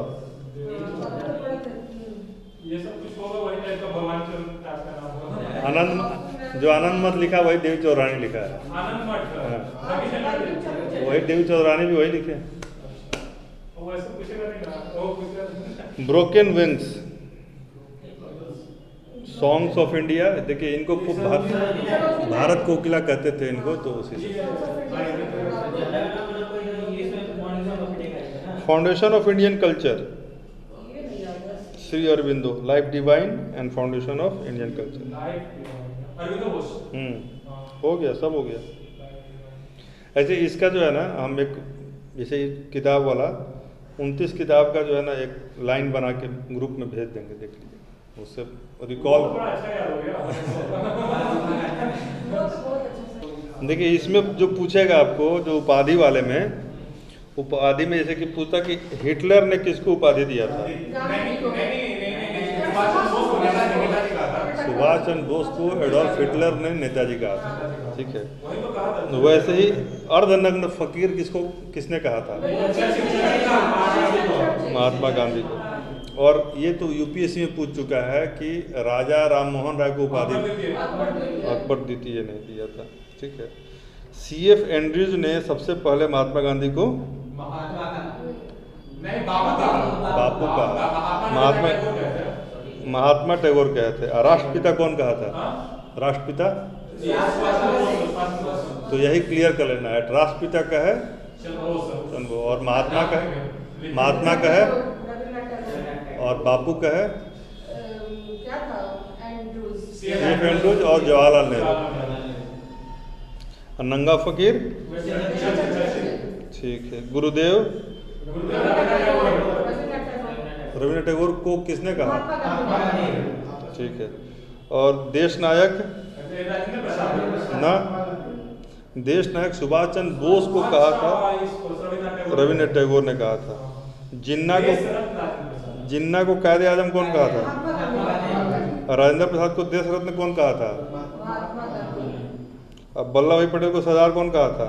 S2: ये सब कुछ होगा वही टाइप का, भगवान चंद्र टाइप का नाम होगा।
S1: आनंद, जो आनंद मत लिखा वही देवी चौधरानी लिखा है,
S2: आनंद मठ,
S1: वही देवी चौधरानी भी वही लिखे।
S2: वो ऐसे पूछेगा नहीं ना, वो पूछेगा।
S1: Broken wings, songs of India, देखिए इनको खूब भारत कोकिला कहते थे इनको, तो उसी से। Foundation of Indian culture, Shri Aurobindo, life divine and foundation of Indian culture, हो गया, सब हो गया। ऐसे इसका जो है ना, हम एक जैसे किताब वाला 29 किताब का जो है ना एक लाइन बना के ग्रुप में भेज देंगे, देख लीजिए, उससे रिकॉल। देखिए इसमें जो पूछेगा आपको, जो उपाधि वाले में, उपाधि में जैसे कि पूछता कि हिटलर ने किसको उपाधि दिया था? सुभाष चंद्र बोस को एडोल्फ हिटलर ने नेताजी कहा था, ठीक है। वैसे ही अर्धनग्न फकीर किसने कहा था? महात्मा गांधी को। और ये तो यूपीएससी में पूछ चुका है कि राजा राम मोहन राय को उपाधि अकबर द्वितीय ने दिया था, ठीक है। सीएफ एंड्रयूज ने सबसे पहले महात्मा गांधी को बापू कहा, महात्मा टैगोर कहे थे। राष्ट्रपिता कौन कहा था? राष्ट्रपिता, तो यही क्लियर कर लेना है, राष्ट्रपिता कहे चंद्र, और महात्मा कहे और बापू कहे
S3: क्या था?
S1: एंड्रयूज और जवाहरलाल नेहरू। और नंगा फकीर ठीक है। गुरुदेव रविन्द्रनाथ टैगोर को किसने कहा?
S3: महात्मा गांधी।
S1: ठीक है। और देश नायक ना, देश नायक सुभाष चंद्र बोस को कहा था, रविन्द्रनाथ टैगोर ने कहा था। जिन्ना को कायदे आजम कौन कहा था? राजेंद्र प्रसाद को देश रत्न कौन कहा था?
S3: महात्मा गांधी।
S1: अब वल्लभ भाई पटेल को सरदार कौन कहा था?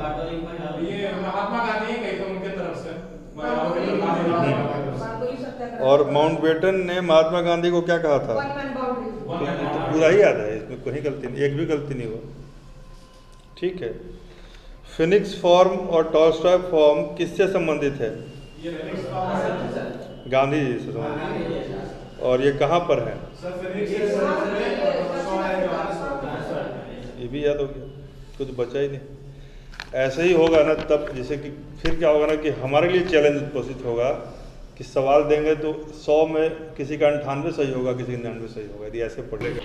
S2: ये महात्मा गांधी ही कही थे उनके तरफ से।
S3: बारडोली सत्याग्रह।
S1: और माउंटबेटन ने महात्मा गांधी को क्या कहा था?
S3: One man boundary.
S1: तो पूरा ही याद है, इसमें कोई गलती नहीं, एक भी गलती नहीं हुआ। ठीक है। फिनिक्स फॉर्म और टॉलस्टॉय फॉर्म किससे संबंधित है? गांधी जी से संबंधित। और ये कहाँ पर है? ये भी याद हो गया, कुछ बचा ही नहीं। ऐसे ही होगा ना तब, जैसे कि फिर क्या होगा ना कि हमारे लिए चैलेंज उपस्थित होगा कि सवाल देंगे तो 100 में किसी का 98 सही होगा, किसी का 99 सही होगा, यदि ऐसे पढ़ेगा।